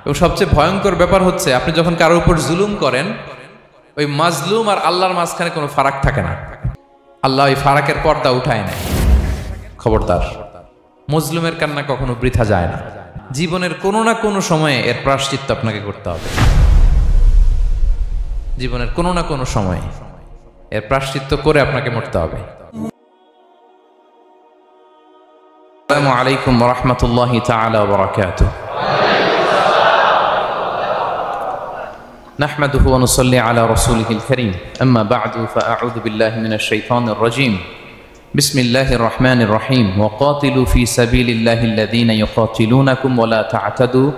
এবং সবচেয়ে ভয়ঙ্কর ব্যাপার হচ্ছে আপনি যখন কারোর উপর জুলুম করেন, ওই মাজলুম আর আল্লাহর মাঝখানে কোনো ফারাক থাকে না। আল্লাহ ওই ফারাকের পর্দা উঠায় নেয়। খবরদার, মজলুমের কান্না কখনো বৃথা যায় না। জীবনের কোনো না কোনো সময়ে এর প্রায়শ্চিত্ত আপনাকে করতে হবে। জীবনের কোনো না কোনো সময়ে এর প্রায়শ্চিত্ত করে আপনাকে মরতে হবে। আসসালামু আলাইকুম ওয়া রাহমাতুল্লাহি তাআলা ওয়া বারাকাতুহু। نحمده ونصلي على رسوله الكريم أما بعد فأعوذ بالله من الشيطان الرجيم بسم الله الرحمن الرحيم وقاتلوا في سبيل الله الذين يقاتلونكم ولا تعتدوا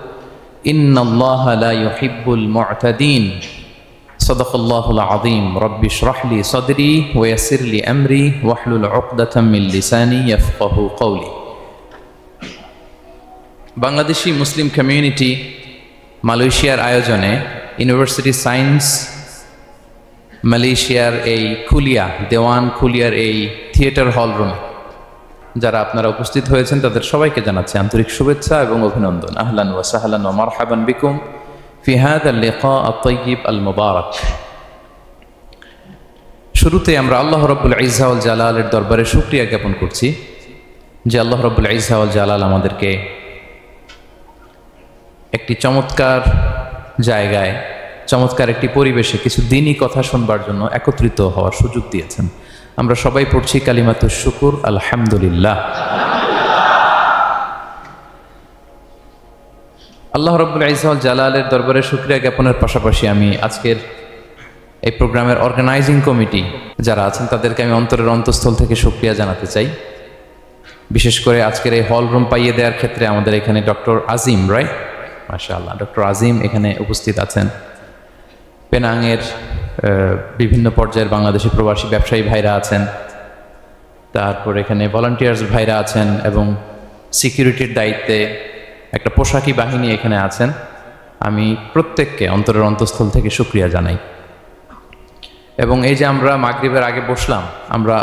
إن الله لا يحب المعتدين صدق الله العظيم رب اشرح لي صدري ويسر لي أمري واحلل عقدة من لساني يفقه قولي বাংলাদেশি মুসলিম কমিউনিটি মালয়েশিয়ার আয়োজনে ইউনিভার্সিটি সায়েন্স মালয়েশিয়ার এই খুলিয়া দেওয়ান খুলিয়ার এই থিয়েটার হল রুমে যারা আপনারা উপস্থিত হয়েছেন তাদের সবাইকে জানাচ্ছি আন্তরিক শুভেচ্ছা এবং অভিনন্দন। আহলান ওয়া সাহলান ওয়া মারহাবান বিকুম ফি হাযা আল-লিকা আত-তাইয়্যিব আল-মুবারাক। শুরুতে আমরা আল্লাহ রাব্বুল ইজ্জা ওয়াল জালালের দরবারে শুকরিয়া জ্ঞাপন করছি যে আল্লাহ রাব্বুল ইজ্জা ওয়াল জালাল আমাদেরকে একটি চমৎকার জায়গায়, চমৎকার একটি পরিবেশে কিছু দিনই কথা শুনবার জন্য একত্রিত হওয়ার সুযোগ দিয়েছেন। আমরা সবাই পড়ছি কালিমাতুশ শুকুর আলহামদুলিল্লাহ। আল্লাহ রাব্বুল ইজ্জা ওয়াল জালালের দরবারে শুকরিয়া জ্ঞাপনের পাশাপাশি আমি আজকের এই প্রোগ্রামের অর্গানাইজিং কমিটি যারা আছেন তাদেরকে আমি অন্তরের অন্তঃস্থল থেকে শুকরিয়া জানাতে চাই। বিশেষ করে আজকের এই হল রুম পাইয়ে দেওয়ার ক্ষেত্রে আমাদের এখানে ডক্টর আজিম, রাইট, মাশাআল্লাহ, ডক্টর আজিম এখানে উপস্থিত আছেন। পেনাংয়ের বিভিন্ন পর্যায়ের বাংলাদেশি প্রবাসী ব্যবসায়ী ভাইরা আছেন, তারপর এখানে ভলান্টিয়ার্স ভাইরা আছেন এবং সিকিউরিটির দায়িত্বে একটা পোশাকি বাহিনী এখানে আছেন। আমি প্রত্যেককে অন্তরের অন্তঃস্থল থেকে শুকরিয়া জানাই। এবং এই যে আমরা মাগরিবের আগে বসলাম, আমরা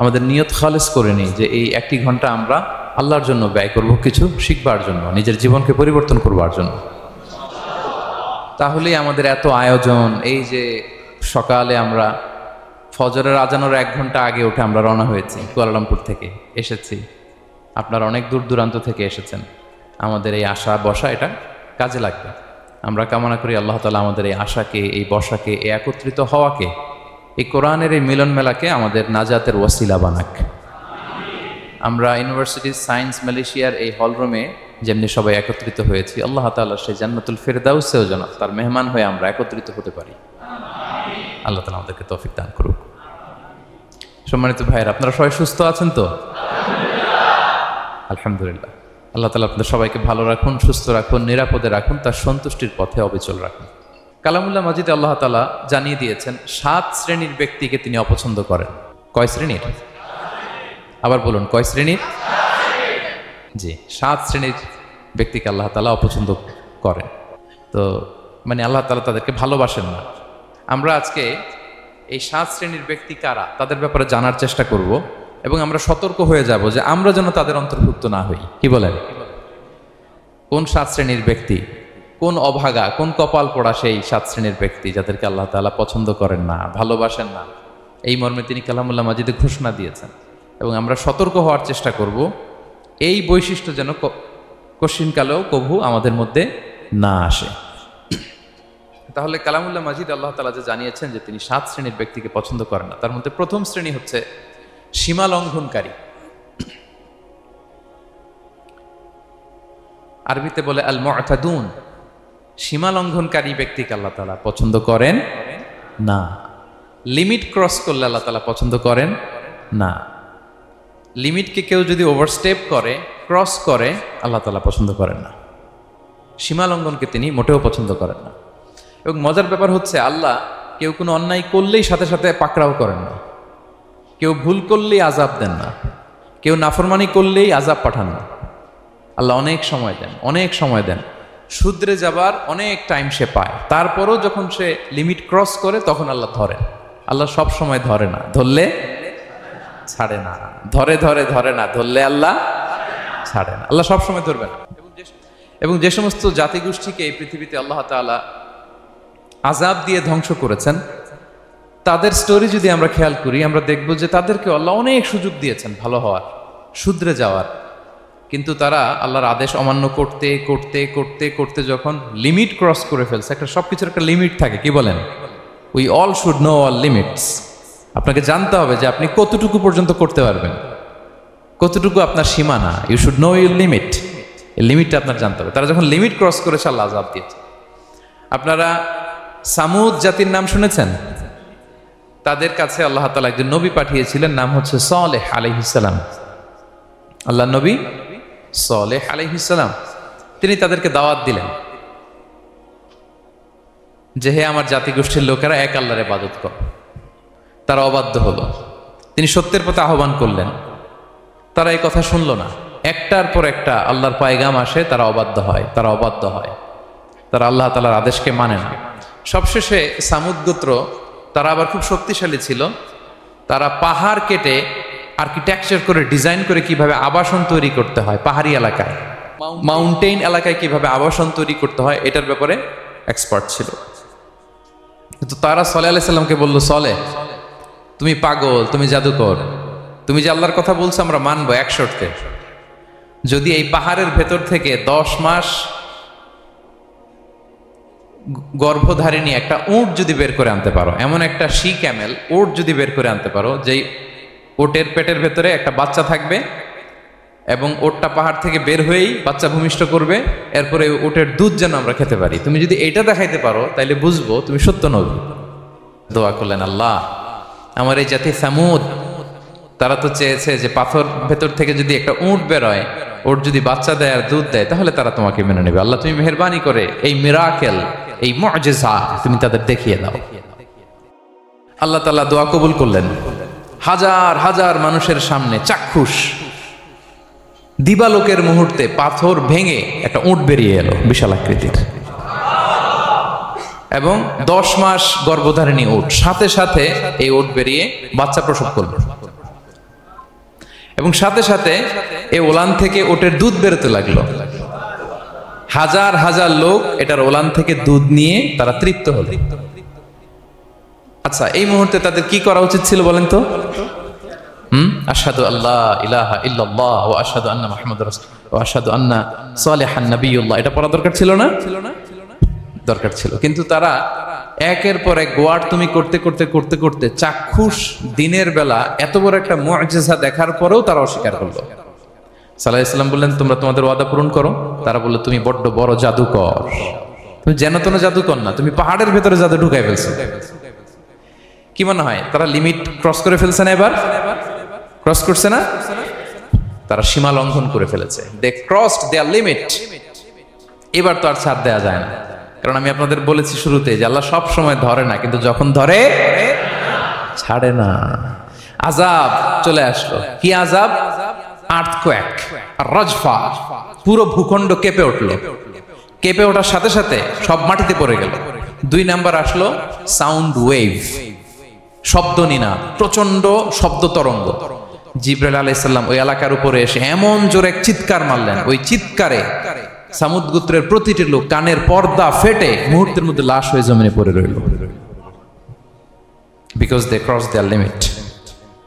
আমাদের নিয়ত খালেস করে নিই যে এই একটি ঘন্টা আমরা আল্লাহর জন্য ব্যয় করব, কিছু শিখবার জন্য, নিজের জীবনকে পরিবর্তন করবার জন্য। তাহলেই আমাদের এত আয়োজন। এই যে সকালে আমরা ফজরের আজানোর 1 ঘন্টা আগে উঠে আমরা রওনা হয়েছি, কুয়ালালামপুর থেকে এসেছি, আপনারা অনেক দূর দূরান্ত থেকে এসেছেন। আমাদের এই আশা বসা এটা কাজে লাগবে। আমরা কামনা করি আল্লাহ তাআলা আমাদের এই আশাকে, এই বসাকে, এই একত্রিত হওয়াকে, এই কোরআনের এই মিলন মেলাকে আমাদের নাজাতের ওয়াসিলা বানাক। আমরা ইউনিভার্সিটি সায়েন্স মালয়েশিয়ার এই হলরুমে যেমনি সবাই একত্রিত হয়েছি, আল্লাহ তাআলা সেই জান্নাতুল ফিরদাউসেও যেন তার মেহমান হয়ে আমরা একত্রিত হতে পারি। আল্লাহ তাআলা আমাদেরকে তৌফিক দান করুক। সম্মানিত ভাইয়েরা, আপনারা সবাই সুস্থ আছেন তো? আলহামদুলিল্লাহ। আল্লাহ তাআলা আপনাদের সবাইকে ভালো রাখুন, সুস্থ রাখুন, নিরাপদে রাখুন, তার সন্তুষ্টির পথে অবিচল রাখুন। কালামুল্লাহ মাজিদে আল্লাহ তাআলা জানিয়ে দিয়েছেন 7 শ্রেণীর ব্যক্তিকে তিনি অপছন্দ করেন। কয় শ্রেণীর? আবার বলুন, কয় শ্রেণীর? জি, 7 শ্রেণীর ব্যক্তিকে আল্লাহ তাআলা অপছন্দ করেন। তো মানে আল্লাহ তাআলা তাদেরকে ভালোবাসেন না। আমরা আজকে এই 7 শ্রেণীর ব্যক্তি কারা তাদের ব্যাপারে জানার চেষ্টা করব এবং আমরা সতর্ক হয়ে যাব যে আমরা যেন তাদের অন্তর্ভুক্ত না হই। কি বলেন? কোন 7 শ্রেণীর ব্যক্তি, কোন অভাগা, কোন কপাল পোড়া সেই 7 শ্রেণীর ব্যক্তি যাদেরকে আল্লাহ তাআলা পছন্দ করেন না, ভালোবাসেন না, এই মর্মে তিনি কালামুল্লাহ মাজিদে ঘোষণা দিয়েছেন। এবং আমরা সতর্ক হওয়ার চেষ্টা করব এই বৈশিষ্ট্য যেন কশিনকালেও কভু আমাদের মধ্যে না আসে। তাহলে কালামুল্লাহ মাজিদ আল্লাহ তাআলা যে জানিয়েছেন যে তিনি 7 শ্রেণীর ব্যক্তিকে পছন্দ করেন না, তার মধ্যে প্রথম শ্রেণী হচ্ছে সীমা লঙ্ঘনকারী। আরবিতে বলে আল মুআতাদুন। সীমা লঙ্ঘনকারী ব্যক্তিকে আল্লাহ তাআলা পছন্দ করেন না। লিমিট ক্রস করলে আল্লাহ তাআলা পছন্দ করেন না। লিমিটকে কেউ যদি ওভারস্টেপ করে, ক্রস করে, আল্লাহ তাআলা পছন্দ করেন না। সীমা লঙ্ঘনকে তিনি মোটেও পছন্দ করেন না। এবং মজার ব্যাপার হচ্ছে আল্লাহ কেউ কোনো অন্যায় করলেই সাথে সাথে পাকড়াও করেন না, কেউ ভুল করলেই আযাব দেন না, কেউ নাফরমানি করলেই আযাব পাঠান না। আল্লাহ অনেক সময় দেন, অনেক সময় দেন, শুধরে যাবার অনেক টাইম সে পায়। তারপরও যখন সে লিমিট ক্রস করে তখন আল্লাহ ধরেন। আল্লাহ সব সময় ধরে না, ধরলে ছাড়ে না, ধরে ধরে ধরে না, ধরলে আল্লাহ ছাড়ে না। আল্লাহ সব সময় ধরবে না। এবং যে সমস্ত জাতিগোষ্ঠীকে এই পৃথিবীতে আল্লাহ তাআলা আযাব দিয়ে ধ্বংস করেছেন, তাদের স্টোরি যদি আমরা খেয়াল করি, আমরা দেখব যে তাদেরকে আল্লাহ অনেক সুযোগ দিয়েছেন ভালো হওয়ার, শুধরে যাওয়ার, কিন্তু তারা আল্লাহর আদেশ অমান্য করতে করতে করতে করতে যখন লিমিট ক্রস করে ফেলছে, একটা সবকিছুর একটা লিমিট থাকে, কি বলেন? We all should know all limits. আপনাকে জানতে হবে যে আপনি কতটুকু পর্যন্ত করতে পারবেন, কতটুকু আপনার সীমানা। You should know your limit. এই লিমিটটা আপনার জানতে হবে। তারা যখন লিমিট ক্রস করেছে, আল্লাহ আযাব দিয়েছে। আপনারা সামুদ জাতির নাম শুনেছেন? তাদের কাছে আল্লাহ তাআলা একজন নবী পাঠিয়েছিলেন, নাম হচ্ছে সালেহ আলাইহিস সালাম। আল্লাহ নবী সালেহ আলাইহিস সালাম, তিনি তাদেরকে দাওয়াত দিলেন যে হে আমার জাতিগোষ্ঠীর লোকেরা, এক আল্লাহর ইবাদত করো। তারা অবাধ্য হলো। তিনি সত্যের পথে আহ্বান করলেন, তারা এই কথা শুনলো না। একটার পর একটা আল্লাহর পায়গাম আসে, তারা অবাধ্য হয়, তারা অবাধ্য হয়, তারা আল্লাহ তাআলার আদেশকে মানে না। সবশেষে সামুদ গোত্র, তারা আবার খুব শক্তিশালী ছিল। তারা পাহাড় কেটে আর্কিটেকচার করে ডিজাইন করে কিভাবে আবাসন তৈরি করতে হয়, পাহাড়ি এলাকায়, মাউন্টেইন এলাকায় কিভাবে আবাসন তৈরি করতে হয়, এটার ব্যাপারে এক্সপার্ট ছিল। কিন্তু তারা সালেহ আলাইহিস সালামকে বলল, সালেহ তুমি পাগল, তুমি জাদুকর, তুমি যে আল্লাহর কথা বলছো আমরা মানবো এক শর্তে, যদি এই পাহাড়ের ভেতর থেকে 10 মাস গর্ভধারিণী একটা উট যদি বের করে আনতে পারো, এমন একটা শি ক্যামেল উট যদি বের করে আনতে পারো, যেই ওটের পেটের ভেতরে একটা বাচ্চা থাকবে এবং ওটটা পাহাড় থেকে বের হয়েই বাচ্চা ভূমিষ্ঠ করবে, এরপরে ওটের দুধ যেন আমরা খেতে পারি, তুমি যদি এটা দেখাইতে পারো তাইলে বুঝবো তুমি সত্য নবী। দোয়া করলেন, আল্লাহ আমার এই জাতি সামুদ, তারা তো চেয়েছে যে পাথর ভেতর থেকে যদি একটা উট বেরোয়, ওট যদি বাচ্চা দেয় আর দুধ দেয়, তাহলে তারা তোমাকে মেনে নেবে। আল্লাহ তুমি মেহেরবানি করে এই মিরাকেল, এই মুআজিজা তুমি তাদের দেখিয়ে দাও। আল্লাহ তাআলা দোয়া কবুল করলেন। হাজার হাজার মানুষের সামনে চাক্ষুষ দিবালোকের মুহূর্তে পাথর ভেঙে একটা উট বেরিয়ে এলো বিশাল আকৃতির, এবং 10 মাস গর্ভধারিণী উট, সাথে সাথে এই উট বেরিয়ে বাচ্চা প্রসব করলো, এবং সাথে সাথে এই ওলান থেকে উটের দুধ বেরোতে লাগলো। হাজার হাজার লোক এটার ওলান থেকে দুধ নিয়ে তারা তৃপ্ত হলো। আচ্ছা, এই মুহূর্তে তাদের কি করা উচিত ছিল বলেন তো? আশহাদু আল্লা ইলাহা ইল্লাল্লাহ ওয়া আশহাদু আন্না মুহাম্মাদুর রাসূলুল্লাহ ওয়া আশহাদু আন্না সালিহান নাবিয়্যুল্লাহ, এটা পড়া দরকার ছিল না? দরকার ছিল। কিন্তু তারা একের পর এক গোয়ার তুমি করতে করতে করতে করতে চাক্ষুষ দিনের বেলা এত বড় একটা মুআজিজা দেখার পরেও তারা অস্বীকার করলো। সাল্লাল্লাহু আলাইহি ওয়াসাল্লাম বললেন, তোমরা তোমাদের ওয়াদা পূরণ করো। তারা বলল, তুমি বড্ড বড় জাদুকর, তুমি যেন তেন জাদুকর না, তুমি পাহাড়ের ভেতরে জাদু ঢুকাই ফেলছো। কি মনে হয় তারা লিমিট ক্রস করে ফেলছে না? এবার ক্রস করছে না? তারা সীমা লঙ্ঘন করে ফেলেছে। দে ক্রসড দেয়ার লিমিট। এবার তো আর ছাড় দেওয়া যায় না, কারণ আমি আপনাদের বলেছি শুরুতে যে আল্লাহ সব সময় ধরে না, কিন্তু যখন ধরে ছাড়ে না। আযাব চলে আসলো। কি আযাব? আর্থকোয়েক, রাজফা, পুরো ভূখণ্ড কেঁপে উঠলো। কেঁপে ওঠার সাথে সাথে সব মাটিতে পড়ে গেল। 2 নাম্বার আসলো সাউন্ড ওয়েভ, শব্দ নিনাদ, প্রচন্ড শব্দ তরঙ্গ। জিবরাইল আলাইহিস সালাম ওই এলাকার উপরে এসে এমন জোরে এক চিৎকার মারলেন, ওই চিৎকারে সামুদ গোত্রের প্রতিটি লোক কানের পর্দা ফেটে মুহূর্তের মধ্যে লাশ হয়ে জমিনে পড়ে রইল। Because they cross their limit.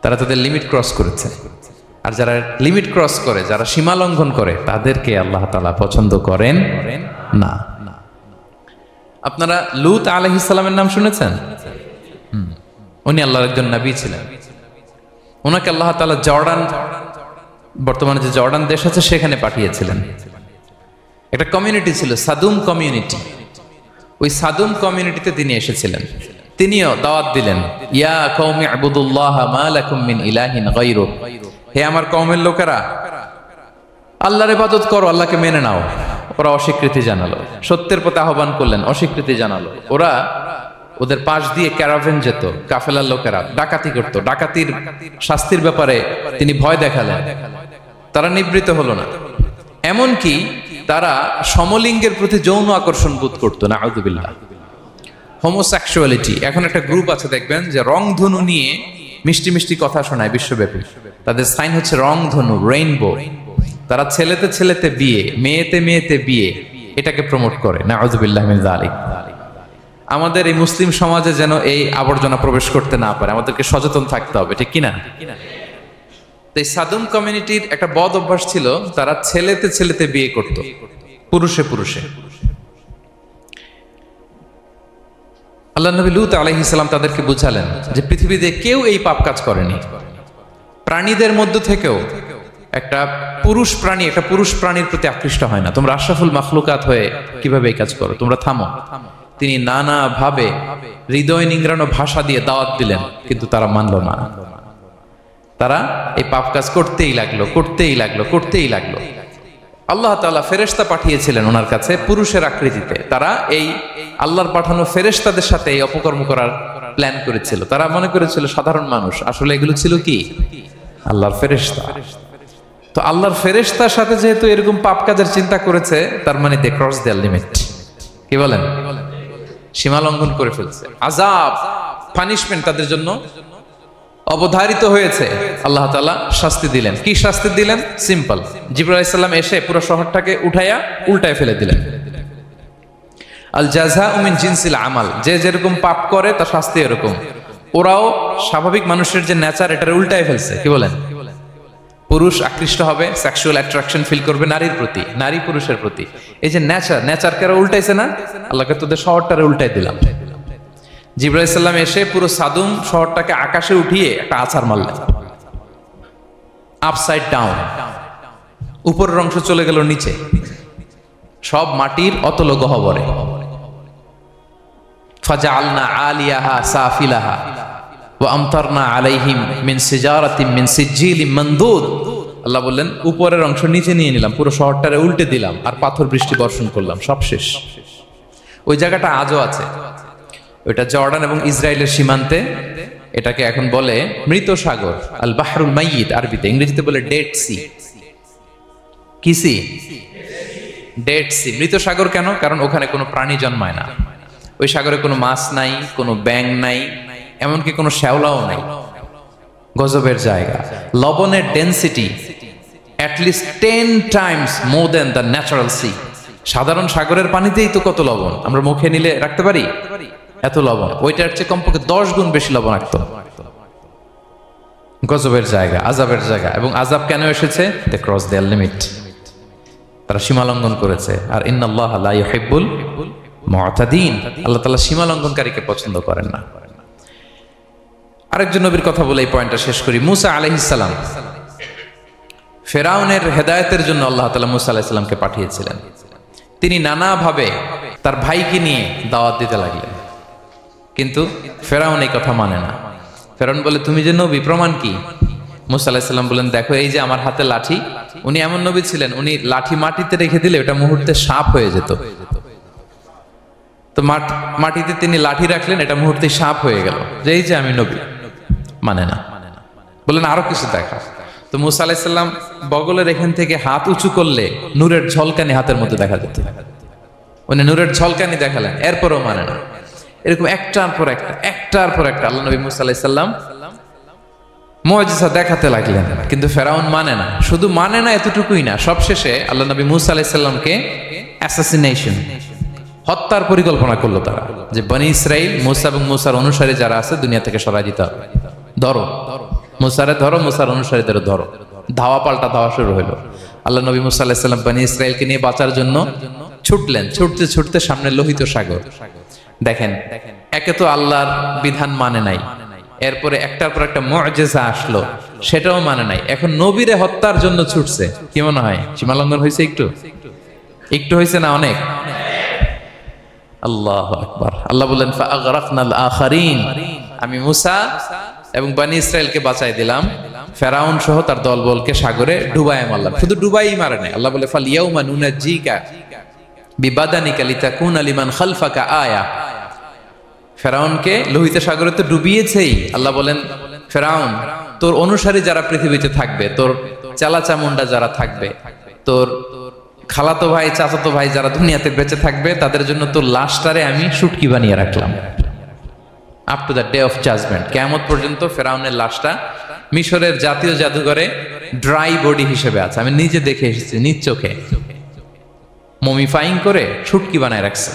তারা তাদের লিমিট ক্রস করেছে। আর যারা লিমিট ক্রস করে, যারা সীমা লঙ্ঘন করে, তাদেরকে আল্লাহ তাআলা পছন্দ করেন না। আপনারা লূত আলাইহিস সালামের নাম শুনেছেন? উনি আল্লাহর একজন নবী ছিলেন। ওনাকে আল্লাহ তাআলা জর্ডান, বর্তমানে যে জর্ডান দেশ আছে, সেখানে পাঠিয়েছিলেন। একটা কমিউনিটি ছিল সাদুম কমিউনিটি। ওই সাদুম কমিউনিটিতে তিনি এসেছিলেন। তিনিও দাওয়াত দিলেন, ইয়া কওমি ইবুদুল্লাহ মা লাকুম মিন ইলাহিন গায়রু, হে আমার কওমের লোকেরা, আল্লাহর ইবাদত করো, আল্লাহকে মেনে নাও। ওরা অস্বীকৃতি জানালো। সত্যের পথে আহ্বান করলেন, অস্বীকৃতি জানালো। ওরা, ওদের পাশ দিয়ে ক্যারাভেন যেত, কাফেলার লোকেরা ডাকাতি করত। ডাকাতির শাস্তির ব্যাপারে তিনি ভয় দেখালেন। তারা নিবৃত্ত হলো না। এমনকি তারা সমলিঙ্গের প্রতি যৌন আকর্ষণ বোধ করতো। নাউযুবিল্লাহ। হোমোসেক্সুয়ালিটি, এখন একটা গ্রুপ আছে দেখবেন যে রংধনু নিয়ে মিষ্টি মিষ্টি কথা শোনায় বিশ্বব্যাপী। তাদের সাইন হচ্ছে রংধনু, রেইনবো। তারা ছেলেতে ছেলেতে বিয়ে, মেয়েতে মেয়েতে বিয়ে, এটাকে প্রমোট করে। নাউযুবিল্লাহ মিন যালিক। আমাদের এই মুসলিম সমাজে যেন এই আবর্জনা প্রবেশ করতে না পারে, আমাদেরকে সচেতন থাকতে হবে, ঠিক কিনা? এই সাদুম কমিউনিটির একটা বদ অভ্যাস ছিল, তারা ছেলেতে ছেলেতে বিয়ে করত, পুরুষে পুরুষে। আল্লাহ নবী লূত আলাইহিস সালাম তাদেরকে বুঝালেন যে পৃথিবীতে কেউ এই পাপ কাজ করেনি। প্রাণীদের মধ্য থেকেও একটা পুরুষ প্রাণীর প্রতি আকৃষ্ট হয় না। তোমরা আশরাফুল মাখলুকাত হয়ে কিভাবে এই কাজ করো? তোমরা থামো। তিনি নানা ভাবে হৃদয় নিংড়ানো ভাষা দিয়ে দাওয়াত দিলেন, কিন্তু তারা মানল না। তারা এই পাপ কাজ করতেই লাগলো। আল্লাহ তাআলা ফেরেশতা পাঠিয়েছিলেন ওনার কাছে পুরুষের আকৃতিতে। তারা এই আল্লাহর পাঠানো ফেরেশতাদের সাথে এই অপকর্ম করার প্ল্যান করেছিল। তারা মনে করেছিল সাধারণ মানুষ, আসলে এগুলো ছিল কি? আল্লাহর ফেরেশতা। তো আল্লাহর ফেরেশতার সাথে যেহেতু এরকম পাপ কাজের চিন্তা করেছে, তার মানে দে ক্রস দেয়ার লিমিট। কি বলেন? সীমা লঙ্ঘন করে ফেলছে। আযাব, পানিশমেন্ট তাদের জন্য অবধারিত হয়েছে। আল্লাহ তাআলা শাস্তি দিলেন। কি শাস্তি দিলেন? সিম্পল। জিবরাইল আলাইহিস সালাম এসে পুরো শহরটাকে উল্টায় ফেলে দিলেন। আল জাযাউ মিন জিনসিল আমাল, যে যেরকম পাপ করে তার শাস্তি এরকম। ওরাও স্বাভাবিক মানুষের যে নেচার, এটারে উল্টায় ফেলছে। কি বলেন? পুরুষ আকৃষ্ট হবে, সেক্সুয়াল অ্যাট্রাকশন ফিল করবে নারীর প্রতি, নারী পুরুষের প্রতি। এই যে নেচারকে ওরা উল্টাইছে না, আল্লাহকে তোদের শহরটারে উল্টাই দিলাম। জিবরাইল আলাইহিস সালাম এসে পুরো সাদুম শহরটাকে আকাশে উঠিয়ে একটা আছাড় মারলেন, আপসাইড ডাউন। উপরের অংশ চলে গেল নিচে, সব মাটির অতল গহ্বরে। ফাজআলনা আলিয়াহা সাফিলাহা ওয়া আমতারনা আলাইহিম মিন সিজারাতিন মিন সিজিলিম মানদুদ। আল্লাহ বললেন উপরের অংশ নিচে নিয়ে নিলাম, পুরো শহরটারে উল্টে দিলাম, আর পাথর বৃষ্টি বর্ষণ করলাম, সব শেষ। ওই জায়গাটা আজও আছে, ওইটা জর্ডান এবং ইসরায়েলের সীমান্তে। এটাকে এখন বলে মৃত সাগর, আল বাহরুল মাইয়িত আরবিতে, ইংরেজিতে বলে ডেড সি। কি সি? Dead sea. মৃত সাগর কেন? কারণ ওখানে কোনো প্রাণী জন্মায় না। ওই সাগরে কোনো মাছ নাই, কোনো ব্যাঙ নাই, এমনকি কোনো শ্যাওলাও নাই। গজবের জায়গা। লবণের density at least 10 times more than the natural sea. সাধারণ সাগরের পানিতেই তো কত লবণ, আমরা মুখে নিলে রাখতে পারি এত লবণ, ওইটার চেয়ে কমপক্ষে 10 গুণ বেশি লবণাক্ত। গজবের জায়গা, আযাবের জায়গা। এবং আযাব কেন এসেছে? They cross their limit. তারা সীমা লঙ্ঘন করেছে। আর ইন্নাল্লাহা লা ইউহিব্বুল মুতাদিন, আল্লাহ তাআলা সীমা লঙ্ঘনকারীকে পছন্দ করেন না। আরেকজন নবীর কথা বলে এই পয়েন্টটা শেষ করি। মুসা আলাইহিস সালাম, ফেরাউনের হেদায়েতের জন্য আল্লাহ তাআলা মুসা আলাইহিস সালামকে পাঠিয়েছিলেন। তিনি নানাভাবে তার ভাইকে নিয়ে দাওয়াত দিতে লাগলেন, কিন্তু ফেরাউন এই কথা মানে না। ফেরাউন বলে তুমি যে নবী, প্রমাণ কি? মুসা আলাইহিস সালাম বলেন দেখো এই যে আমার হাতে লাঠি। উনি এমন নবী ছিলেন, উনি লাঠি মাটিতে রেখে দিলে ওটা মুহূর্তে সাপ হয়ে যেত। তো মাটিতে তিনি লাঠি রাখলেন, এটা মুহূর্তে সাপ হয়ে গেল, যে এই যে আমি নবী। মানে না, বলেন আরো কিছু দেখা। তো মুসা আলাইহিস সালাম বগলের এখান থেকে হাত উঁচু করলে নূরের ঝলকানি হাতের মধ্যে দেখা যেত। উনি নূরের ঝলকানি দেখালেন, এরপরও মানে না। এরকম একটার পর একটা আল্লাহ নবী মুসা আলাইহিস সালাম মুআজিজা দেখাতে লাগলেন, কিন্তু ফেরাউন মানে না। শুধু মানে না এতটুকুই না, সবশেষে আল্লাহ নবী মুসা আলাইহিস সালামকে অ্যাসাসিনেশন, হত্যার পরিকল্পনা করলো তারা, যে বনি ইসরাইল, মুসা এবং মুসার অনুসারী যারা আছে দুনিয়া থেকে সরাই দিতে হবে। ধরো মুসারে, ধরো মুসার অনুসারীদের ধরো। ধাওয়া পাল্টা ধাওয়া শুরু হলো। আল্লাহ নবী মুসা আলাইহিস সালাম বনি ইসরাইলকে নিয়ে বাঁচার জন্য ছুটলেন। ছুটতে সামনে লোহিত সাগর। দেখেন, একে তো আল্লাহর বিধান মানে নাই, এরপরে একটার পর একটা মুআজিজা আসলো, সেটাও মানে নাই। এখন নবীরে হত্যার জন্য ছুটছে। কি মনে হয় সীমালঙ্ঘন হয়েছে? একটু হয়েছে না? অনেক। আল্লাহু আকবার। আল্লাহ বলেন ফাআগরাকনাল আখারিন, আমি মুসা এবং বনি ইসরাইলকে বাঁচাই দিলাম, ফেরাউন সহ তার দলবলকে সাগরে ডুবায় মারলাম। শুধু ডুবাই মারে নাই, আল্লাহ বলে ফাল ইয়াউমা নুনাজ্জিকা বিবাদানিকা লিতাকুনা লিমান খালফাকা আয়া। ফেরাউনকে লোহিত সাগরে তো ডুবিয়েছেই। আল্লাহ বলেন ফেরাউন, তোর অনুসারী যারা পৃথিবীতে থাকবে, তোর চালাচামুন্ডা যারা থাকবে, তোর খালাতো ভাই চাচাতো ভাই যারা দুনিয়াতে বেঁচে থাকবে, তাদের জন্য তোর লাশটারে আমি শুটকি বানিয়ে রাখলাম up to the day of judgment. কিয়ামত পর্যন্ত ফেরাউনের লাশটা মিশরের জাতীয় জাদুঘরে ড্রাই বডি হিসেবে আছে। আমি নিজে দেখে এসেছি নিজ চোখে, মমিফাইং করে ছুটকি বানায় রাখছে।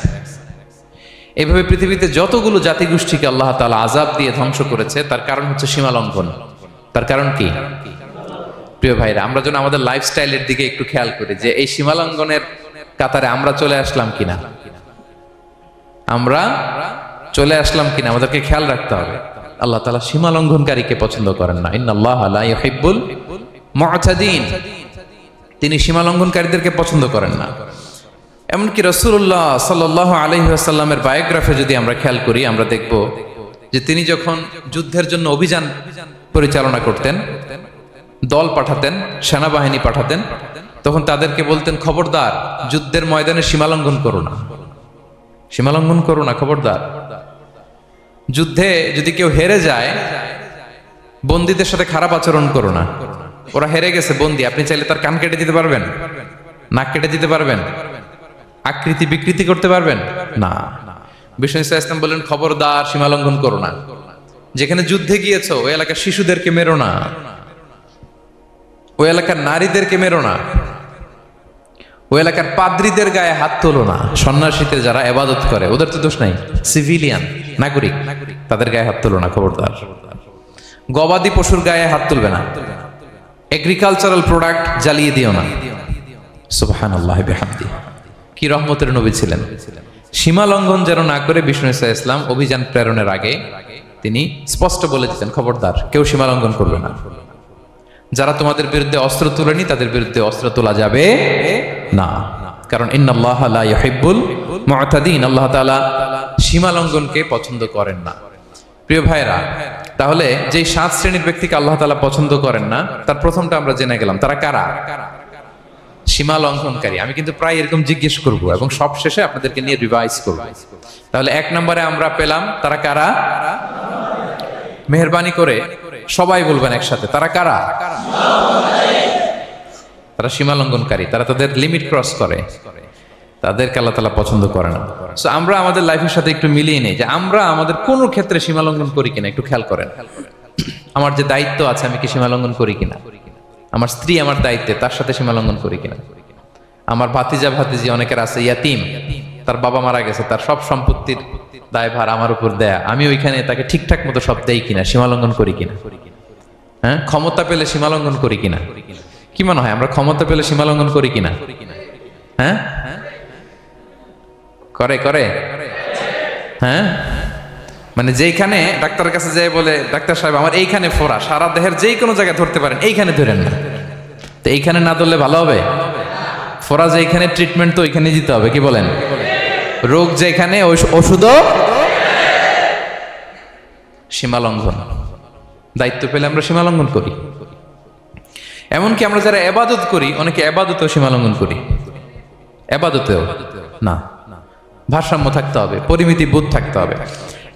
এভাবে পৃথিবীতে যতগুলো জাতিগোষ্ঠীকে আল্লাহ তাআলা আযাব দিয়ে ধ্বংস করেছে তার কারণ হচ্ছে সীমা লঙ্ঘন। তার কারণ কি? প্রিয় ভাইরা, আমরা যেন আমাদের লাইফস্টাইলের দিকে একটু খেয়াল করি যে এই সীমা লঙ্ঘনের কাতারে আমরা চলে আসলাম কিনা, আমরা চলে আসলাম কিনা আমাদেরকে খেয়াল রাখতে হবে। আল্লাহ তাআলা সীমা লঙ্ঘনকারীকে পছন্দ করেন না। ইন্নাল্লাহা লা ইউহিব্বুল মু'তাদিন, তিনি সীমা লঙ্ঘনকারীদেরকে পছন্দ করেন না। এমনকি রাসূলুল্লাহ সাল্লাল্লাহু আলাইহি ওয়াসাল্লামের বায়োগ্রাফি যদি আমরা খেয়াল করি, আমরা দেখব যে তিনি যখন যুদ্ধের জন্য অভিযান পরিচালনা করতেন, দল পাঠাতেন, সেনাবাহিনী পাঠাতেন, তখন তাদেরকে বলতেন, খবরদার যুদ্ধের ময়দানে সীমালঙ্ঘন করো না, সীমালঙ্ঘন করো না, খবরদার। যুদ্ধে যদি কেউ হেরে যায়, বন্দীদের সাথে খারাপ আচরণ করো না। ওরা হেরে গেছে বন্দী, আপনি চাইলে তার কান কেটে দিতে পারবেন, নাক কেটে দিতে পারবেন, আকৃতি বিকৃতি করতে পারবেন না। বিষ্ণু ইসলাম বললেন, খবরদার সীমালঙ্ঘন করো না। যেখানে যুদ্ধে গিয়েছো ওই এলাকার শিশুদেরকে মেরো না, ওই এলাকার নারীদেরকে মেরো না, ওই এলাকার পাদ্রীদের গায়ে হাত তোলো না। সন্ন্যাসীদের যারা ইবাদত করে ওদের তো দোষ নাই, সিভিলিয়ান নাগরিক, তাদের গায়ে হাত তোলো না, খবরদার। গবাদি পশুর গায়ে হাত তুলবে না, এগ্রিকালচারাল প্রোডাক্ট জ্বালিয়ে দিও না। সুবহানাল্লাহি বিহামদিহি, কি রহমতের নবী ছিলেন। সীমা লঙ্ঘন যেন না করে বিষ্ণু ইসলাম অভিযান প্রেরণের আগে তিনি স্পষ্ট বলে দিতেন, খবরদার কেউ সীমা লঙ্ঘন করবে না। যারা তোমাদের বিরুদ্ধে অস্ত্র তুলেনি তাদের বিরুদ্ধে অস্ত্র তোলা যাবে না, কারণ ইন্নাল্লাহা লা ইউহিব্বুল মু'তাদিন, আল্লাহ তাআলা সীমা লঙ্ঘনকে পছন্দ করেন না। প্রিয় ভাইরা, তাহলে যেই 7 শ্রেণীর ব্যক্তিকে আল্লাহ তাআলা পছন্দ করেন না, তার প্রথমটা আমরা জেনে গেলাম, তারা কারা? সীমা লঙ্ঘনকারী। আমি কিন্তু প্রায় এরকম জিজ্ঞেস করব এবং সব শেষে আপনাদেরকে নিয়ে রিভাইজ করব। তাহলে 1 নম্বরে আমরা পেলাম তারা কারা। মেহেরবানি করে সবাই বলবেন একসাথে, তারা কারা? তারা সীমা লঙ্ঘনকারী, তারা তাদের লিমিট ক্রস করে, তাদেরকে আল্লাহ তাআলা পছন্দ করে না। সো আমরা আমাদের লাইফের সাথে একটু মিলিয়ে নেই যে আমরা আমাদের কোন ক্ষেত্রে সীমা লঙ্ঘন করি কিনা একটু খেয়াল করেন। আমার যে দায়িত্ব আছে আমি কি সীমা লঙ্ঘন করি কিনা? আমার স্ত্রী আমার দায়িত্বে, তার সাথে সীমা লঙ্ঘন করি কিনা? আমার ভাতিজা ভাতিজি অনেকের আছে ইয়াতিম, তার বাবা মারা গেছে, তার সব সম্পত্তির দায়ভার আমার উপর দেয়া, আমি ওইখানে তাকে ঠিকঠাক মতো সব দেই কিনা, সীমা লঙ্ঘন করি কিনা? হ্যাঁ, ক্ষমতা পেলে সীমা লঙ্ঘন করি কিনা? কি মনে হয় আমরা ক্ষমতা পেলে সীমা লঙ্ঘন করি কিনা? হ্যাঁ, করে করে হ্যাঁ, মানে যেইখানে ডাক্তারের কাছে যাই বলে, ডাক্তার সাহেব আমার এইখানে ফোড়া, সারা দেহের যেই কোনো জায়গায় ধরতে পারেন, এইখানে ধরেন না, তো এইখানে না ধরলে ভালো হবে? ফোড়া যেখানে, ট্রিটমেন্ট তো ওইখানে দিতে হবে, কি বলেন? রোগ যেখানে ওষুধও সীমা লঙ্ঘন। দায়িত্ব পেলে আমরা সীমা লঙ্ঘন করি। এমনকি আমরা যারা ইবাদত করি, অনেকে ইবাদতেও সীমা লঙ্ঘন করি। ইবাদতেও না, ভারসাম্য থাকতে হবে, পরিমিতি বোধ থাকতে হবে।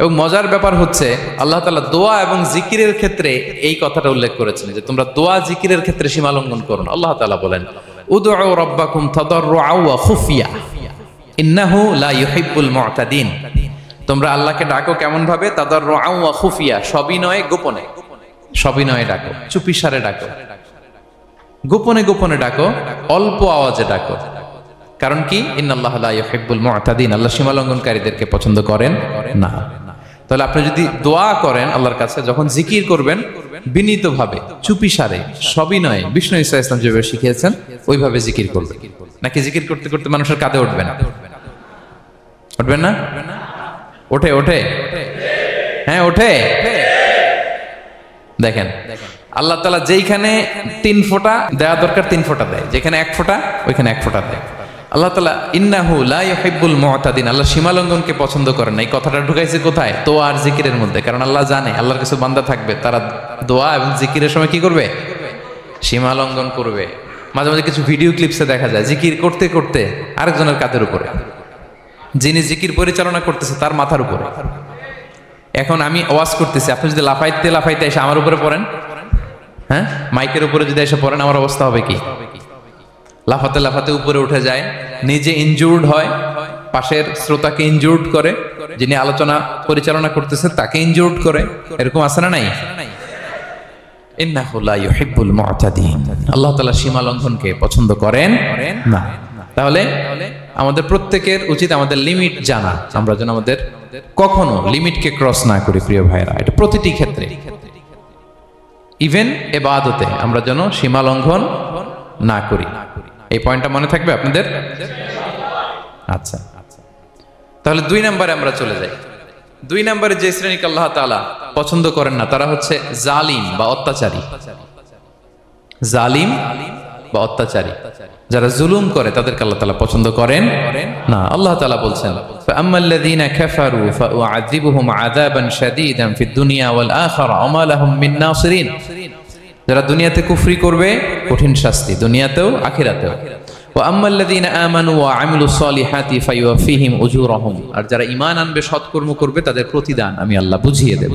এবং মজার ব্যাপার হচ্ছে আল্লাহ তাআলা দোয়া এবং জিকিরের ক্ষেত্রে এই কথাটা উল্লেখ করেছেন যে তোমরা দোয়া জিকিরের ক্ষেত্রে সীমা লঙ্ঘন করো না। আল্লাহ তাআলা বলেন, উদউ রাব্বাকুম তাদাররুআ ওয়া খুফিয়া ইন্নাহু লা ইউহিব্বুল মু'তাদিন। তোমরা আল্লাহকে ডাকো কেমন ভাবে? তাদাররুআ ওয়া খুফিয়া, সবিনয়ে গোপনে, সবিনয়ে ডাকো, চুপিসারে ডাকো, গোপনে গোপনে ডাকো, অল্প আওয়াজে ডাকো। কারণ কি? ইন্নাল্লাহা লা ইউহিব্বুল মু'তাদিন, আল্লাহ সীমা লঙ্ঘনকারীদেরকে পছন্দ করেন না। তাহলে আপনি যদি দোয়া করেন আল্লাহর কাছে, যখন জিকির করবেন বিনীতভাবে, চুপিসারে, সবিনয়ে, বিষ্ণু ঈসা ইসলাম যেভাবে শিখিয়েছেন ওইভাবে জিকির করবেন। নাকি জিকির করতে করতে মানুষের কাঁধে উঠবেন? উঠবেন না? ওঠে ওঠে, হ্যাঁ ওঠে। দেখেন আল্লাহ তাআলা যেইখানে 3 ফোঁটা দেওয়া দরকার 3 ফোঁটা দেয়, যেখানে 1 ফোঁটা ওইখানে 1 ফোঁটা দেয়। আল্লাহ তাআলা ইন্নাহু লা ইউহিব্বুল মু'তাদিন, আল্লাহ সীমা লঙ্ঘনকে পছন্দ করেন না। এই কথাটা ঢুকাইছে কোথায়? দোয়া আর জিকিরের মধ্যে। কারণ আল্লাহ জানে আল্লাহর কিছু বান্দা থাকবে তারা দোয়া এবং জিকিরের সময় কি করবে? সীমা লঙ্ঘন করবে। মাঝে মাঝে কিছু ভিডিও ক্লিপসে দেখা যায় জিকির করতে করতে আরেকজনের কাঁধের উপরে, যিনি জিকির পরিচালনা করতেছে তার মাথার উপরে। এখন আমি ওয়াজ করতেছি, আপনি যদি লাফাইতে লাফাইতে এসে আমার উপরে পড়েন, হ্যাঁ মাইকের উপরে যদি এসে পড়েন, আমার অবস্থা হবে কি? লাফাতে লাফাতে উপরে উঠে যায়, নিজে ইনজুর্ড হয়, পাশের শ্রোতাকে ইনজুর্ড করে, যিনি আলোচনা পরিচালনা করতেছে তাকে ইনজুর্ড করে। এরকম আছে না নাই? ইন্নাহু লা ইউহিব্বুল মু'তাদিন। আল্লাহ তাআলা সীমা লঙ্ঘনকে পছন্দ করেন না। তাহলে আমাদের প্রত্যেকের উচিত আমাদের লিমিট জানা, আমরা যেন আমাদের কখনো লিমিটকে ক্রস না করি প্রিয় ভাইরা। এটা প্রতিটি ক্ষেত্রে, ইভেন ইবাদতে আমরা যেন সীমা লঙ্ঘন না করি। এই পয়েন্টটা মনে থাকবে আপনাদের? আচ্ছা, তাহলে 2 নম্বরে আমরা চলে যাই। 2 নম্বরে যে শ্রেণীকে আল্লাহ তাআলা পছন্দ করেন না তারা হচ্ছে জালিম বা অত্যাচারী। জালিম বা অত্যাচারী, যারা জুলুম করে তাদেরকে আল্লাহ তাআলা পছন্দ করেন না। আল্লাহ তাআলা বলছেন, ফাআম্মাল্লাযীনা কাফারু ফাউআযিবুহুম আযাবান শাদীদান ফিদ দুনিয়া ওয়াল আখিরা ওয়া মা লাহুম মিন নাসিরিন। যারা দুনিয়াতে কুফরি করবে কঠিন শাস্তি দুনিয়াতেও আখিরাতেও। ওয়া আম্মাল্লাযীনা আমানু ওয়া আমিলুস সলিহাতি ফায়ুওয়াফিহিম উজুরাহুম। আর যারা ঈমান আনবে সৎকর্ম করবে তাদের প্রতিদান আমি আল্লাহ বুঝিয়ে দেব।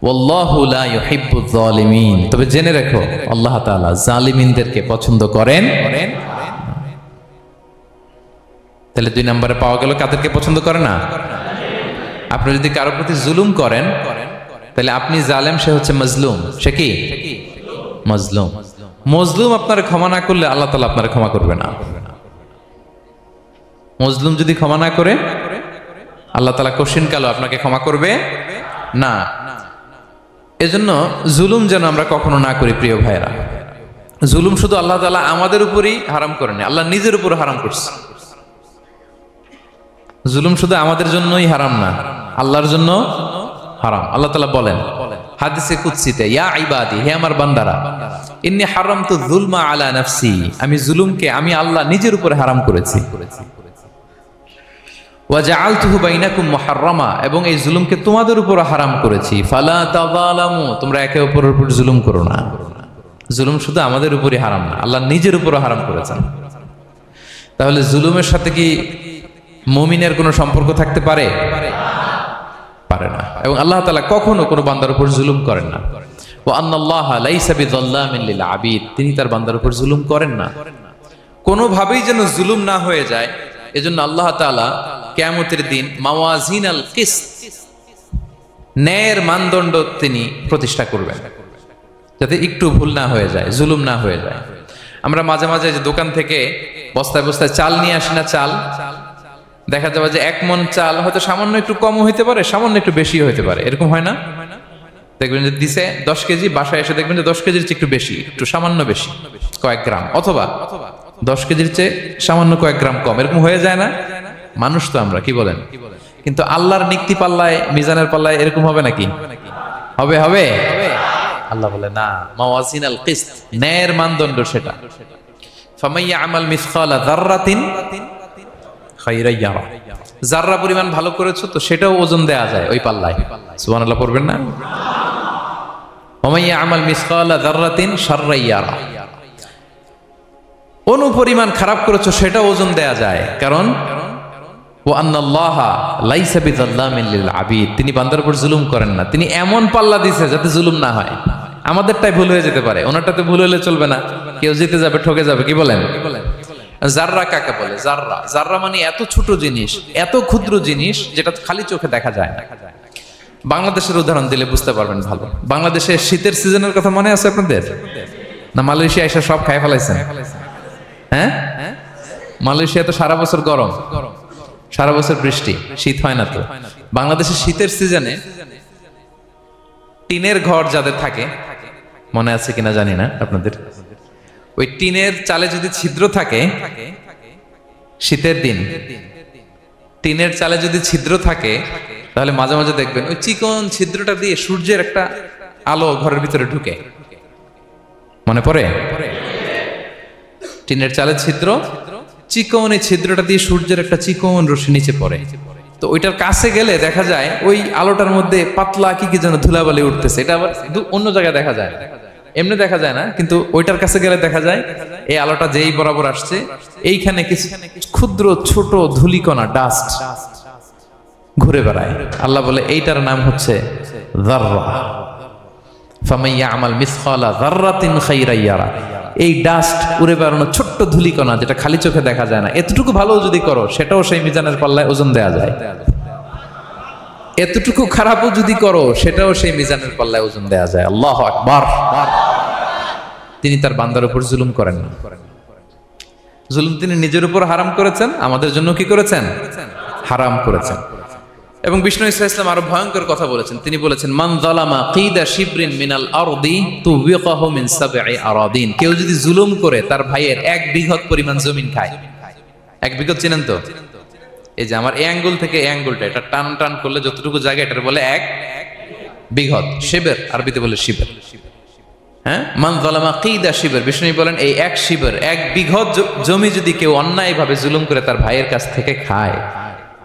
ওয়াল্লাহু লা ইউহিব্বুয যালিমিন। তবে জেনে রাখো আল্লাহ তাআলা জালিমিনদেরকে পছন্দ করেন। তাহলে 2 নম্বরে পাওয়া গেল কাদেরকে পছন্দ করে না? আপনি যদি কারো প্রতি জুলুম করেন তাহলে আপনি জালেম, সে হচ্ছে মাজলুম। সে কি? মাজলুম। মজলুম আপনারা ক্ষমা না করলে আল্লাহ তাআলা আপনারা ক্ষমা করবে না। মজলুম যদি ক্ষমা না করে আল্লাহ তাআলা কঠিন কালো আপনাকে ক্ষমা করবে না। এজন্য জুলুম যেন আমরা কখনো না করি প্রিয় ভাইরা। জুলুম শুধু আল্লাহ তাআলা আমাদের উপরই হারাম করেনি, আল্লাহ নিজের উপর হারাম করছে। জুলুম শুধু আমাদের জন্যই হারাম না, আল্লাহর জন্য হারাম। আল্লাহ তাআলা বলেন হাদিসে কুদসিতে, ইয়া ইবাদি, হে আমার বান্দারা, ইন্নী হারামতু যুলমা আলা নাফসি, আমি জুলুমকে আমি আল্লাহ নিজের উপরে হারাম করেছি। ওয়া জাআলতুহু বাইনাকুম মুহাররামা, এবং এই জুলুমকে তোমাদের উপর হারাম করেছি। ফালা তাযালামু, তোমরা একে অপরের উপর জুলুম করো না। জুলুম শুধু আমাদের উপরই হারাম না, আল্লাহ নিজের উপরও হারাম করেছেন। তাহলে জুলুমের সাথে কি মুমিনের কোনো সম্পর্ক থাকতে পারে? পারে না। এবং আল্লাহ তাআলা কখনো কোনো বান্দার উপর জুলুম করেন না। ওয়া আন্নাল্লাহা লাইসা বিযাল্লামিন লিল আবিদ, তিনি তার বান্দার উপর জুলুম করেন না। কোনোভাবেই যেন জুলুম না হয়ে যায়, এজন্য আল্লাহ তাআলা কিয়ামতের দিন মাওয়াজিনাল কিসত, ন্যায়ের মানদণ্ড তিনি প্রতিষ্ঠা করবেন, যাতে একটু ভুল না হয়ে যায়, জুলুম না হয়ে যায়। আমরা মাঝে মাঝে যে দোকান থেকে বস্তায় বস্তায় চাল নিয়ে আসি না, চাল দেখা যাবে যে 1 মণ চাল হয়তো সামান্য একটু কম হইতে পারে, সামান্য একটু বেশিও হইতে পারে, এরকম হয় না? দেখবেন যে দিছে 10 কেজি, বাসায় এসে দেখবেন যে 10 কেজির চেয়ে একটু বেশি, একটু সামান্য বেশি কয়েক গ্রাম, অথবা 10 কেজির চেয়ে সামান্য কয়েক গ্রাম কম, এরকম হয়ে যায় না? মানুষ তো আমরা, কি বলেন? কিন্তু আল্লাহর নিক্তি পাল্লায়, মিজানের পাল্লায় এরকম হবে নাকি? হবে? হবে? আল্লাহ বলে না, মাওয়াজিনাল কিসত, ন্যায়ের মানদণ্ড সেটা। ফামাইয়া আমাল মিসকালা যাররাতিন খায়রান ইয়ারা, যাররা পরিমাণ ভালো করেছো তো সেটাও ওজন দেয়া যায় ওই পাল্লায়। সুবহানাল্লাহ পড়বেন না? ওমাইয়া আমাল মিসকালা যাররাতিন শাররান ইয়ারা, অনুপরিমাণ খারাপ করেছো সেটাও ওজন দেয়া যায়। কারণ ওয়া আন্নাল্লাহা লাইসা বিযাল্লামিন লিল আবিদ, তিনি বান্দার উপর জুলুম করেন না। তিনি এমন পাল্লা দিয়েছে যাতে জুলুম না হয়। আমাদেরটাই ভুল হয়ে যেতে পারে, ওনারটাতে ভুল হলে চলবে না, কেউ জিতে যাবে, ঠকে যাবে, কি বলেন? জাররা কাকে বলে? জাররা, জাররা মানে এত ছোট জিনিস, এত ক্ষুদ্র জিনিস যেটা খালি চোখে দেখা যায় না। বাংলাদেশের উদাহরণ দিলে বুঝতে পারবেন ভালো। বাংলাদেশে শীতের সিজনের কথা মনে আছে আপনাদের? না মালয়েশিয়া এসে সব খাই ফেলাইছেন? হ্যাঁ, মালয়েশিয়া তো সারা বছর গরম, সারা বছর বৃষ্টি, শীত হয় না। তো বাংলাদেশের শীতের সিজনে টিনের ঘর যাদের থাকে, মনে আছে কিনা জানি না আপনাদের, ওই টিনের চালে যদি ছিদ্র থাকে, শীতের দিন টিনের চালে যদি ছিদ্র থাকে, তাহলে মাঝে মাঝে দেখবেন ওই চিকন ছিদ্রটা দিয়ে সূর্যের একটা আলো ঘরের ভিতরে ঢুকে। মনে পড়ে? টিনের চালের ছিদ্র, চিকন এই ছিদ্রটা দিয়ে সূর্যের একটা চিকন রশ্মি নিচে পড়ে। তো ওইটার কাছে গেলে দেখা যায় ওই আলোটার মধ্যে পাতলা কি কি যেন ধুলাবালি উঠতেছে। এটা আবার অন্য জায়গায় দেখা যায়, এমনি দেখা যায় না, কিন্তু ওইটার কাছে গেলে দেখা যায় এই আলোটা যেই বরাবর আসছে, এইখানে কিছু ক্ষুদ্র ছোট ধূলিকণা, ডাস্ট ঘুরে বেড়ায়। আল্লাহ বলে এইটার নাম হচ্ছে যাররা। ফামাইয়া আমাল মিসকালা যাররাতিন খায়রান ইয়ারা, এই ডাস্ট উড়ে বেড়ানো ছোট্ট ধূলিকণা যেটা খালি চোখে দেখা যায় না, এতটুকু ভালো যদি করো সেটাও সেই মিজানের পাল্লায় ওজন দেয়া যায়। এতটুকু খারাপও যদি করো সেটাও সেই মিজানের পাল্লায় ওজন দেয়া যায়। আল্লাহু আকবার। তিনি তার বান্দার উপর জুলুম করেন না। জুলুম তিনি নিজের উপর হারাম করেছেন, আমাদের জন্য কি করেছেন? হারাম করেছেন। এবং বিষ্ণু ইসলাম আরো ভয়ঙ্কর কথা বলেছেন। তিনি বলেছেন, মান যালামা কিদা শিবরিন মিনাল আরদি তুবিকাহু মিন সাবঈ আরাদিন। কেউ যদি জুলুম করে তার ভাইয়ের 1 বিঘত পরিমাণ জমিন খায়। 1 বিঘত চিনেন তো? এই যে আমার এই আঙ্গুল থেকে এই আঙ্গুলটা, এটা টান টান করলে যতটুকু জায়গা, এটার বলে 1 বিঘত। শিবের আরবিতে বলে শিবের। হ্যাঁ, মান যালামা কিদা শিবর। বিষ্ণু বলেন এই 1 শিবর, 1 বিঘত জমি যদি কেউ অন্যায়ভাবে জুলুম করে তার ভাইয়ের কাছ থেকে খায়,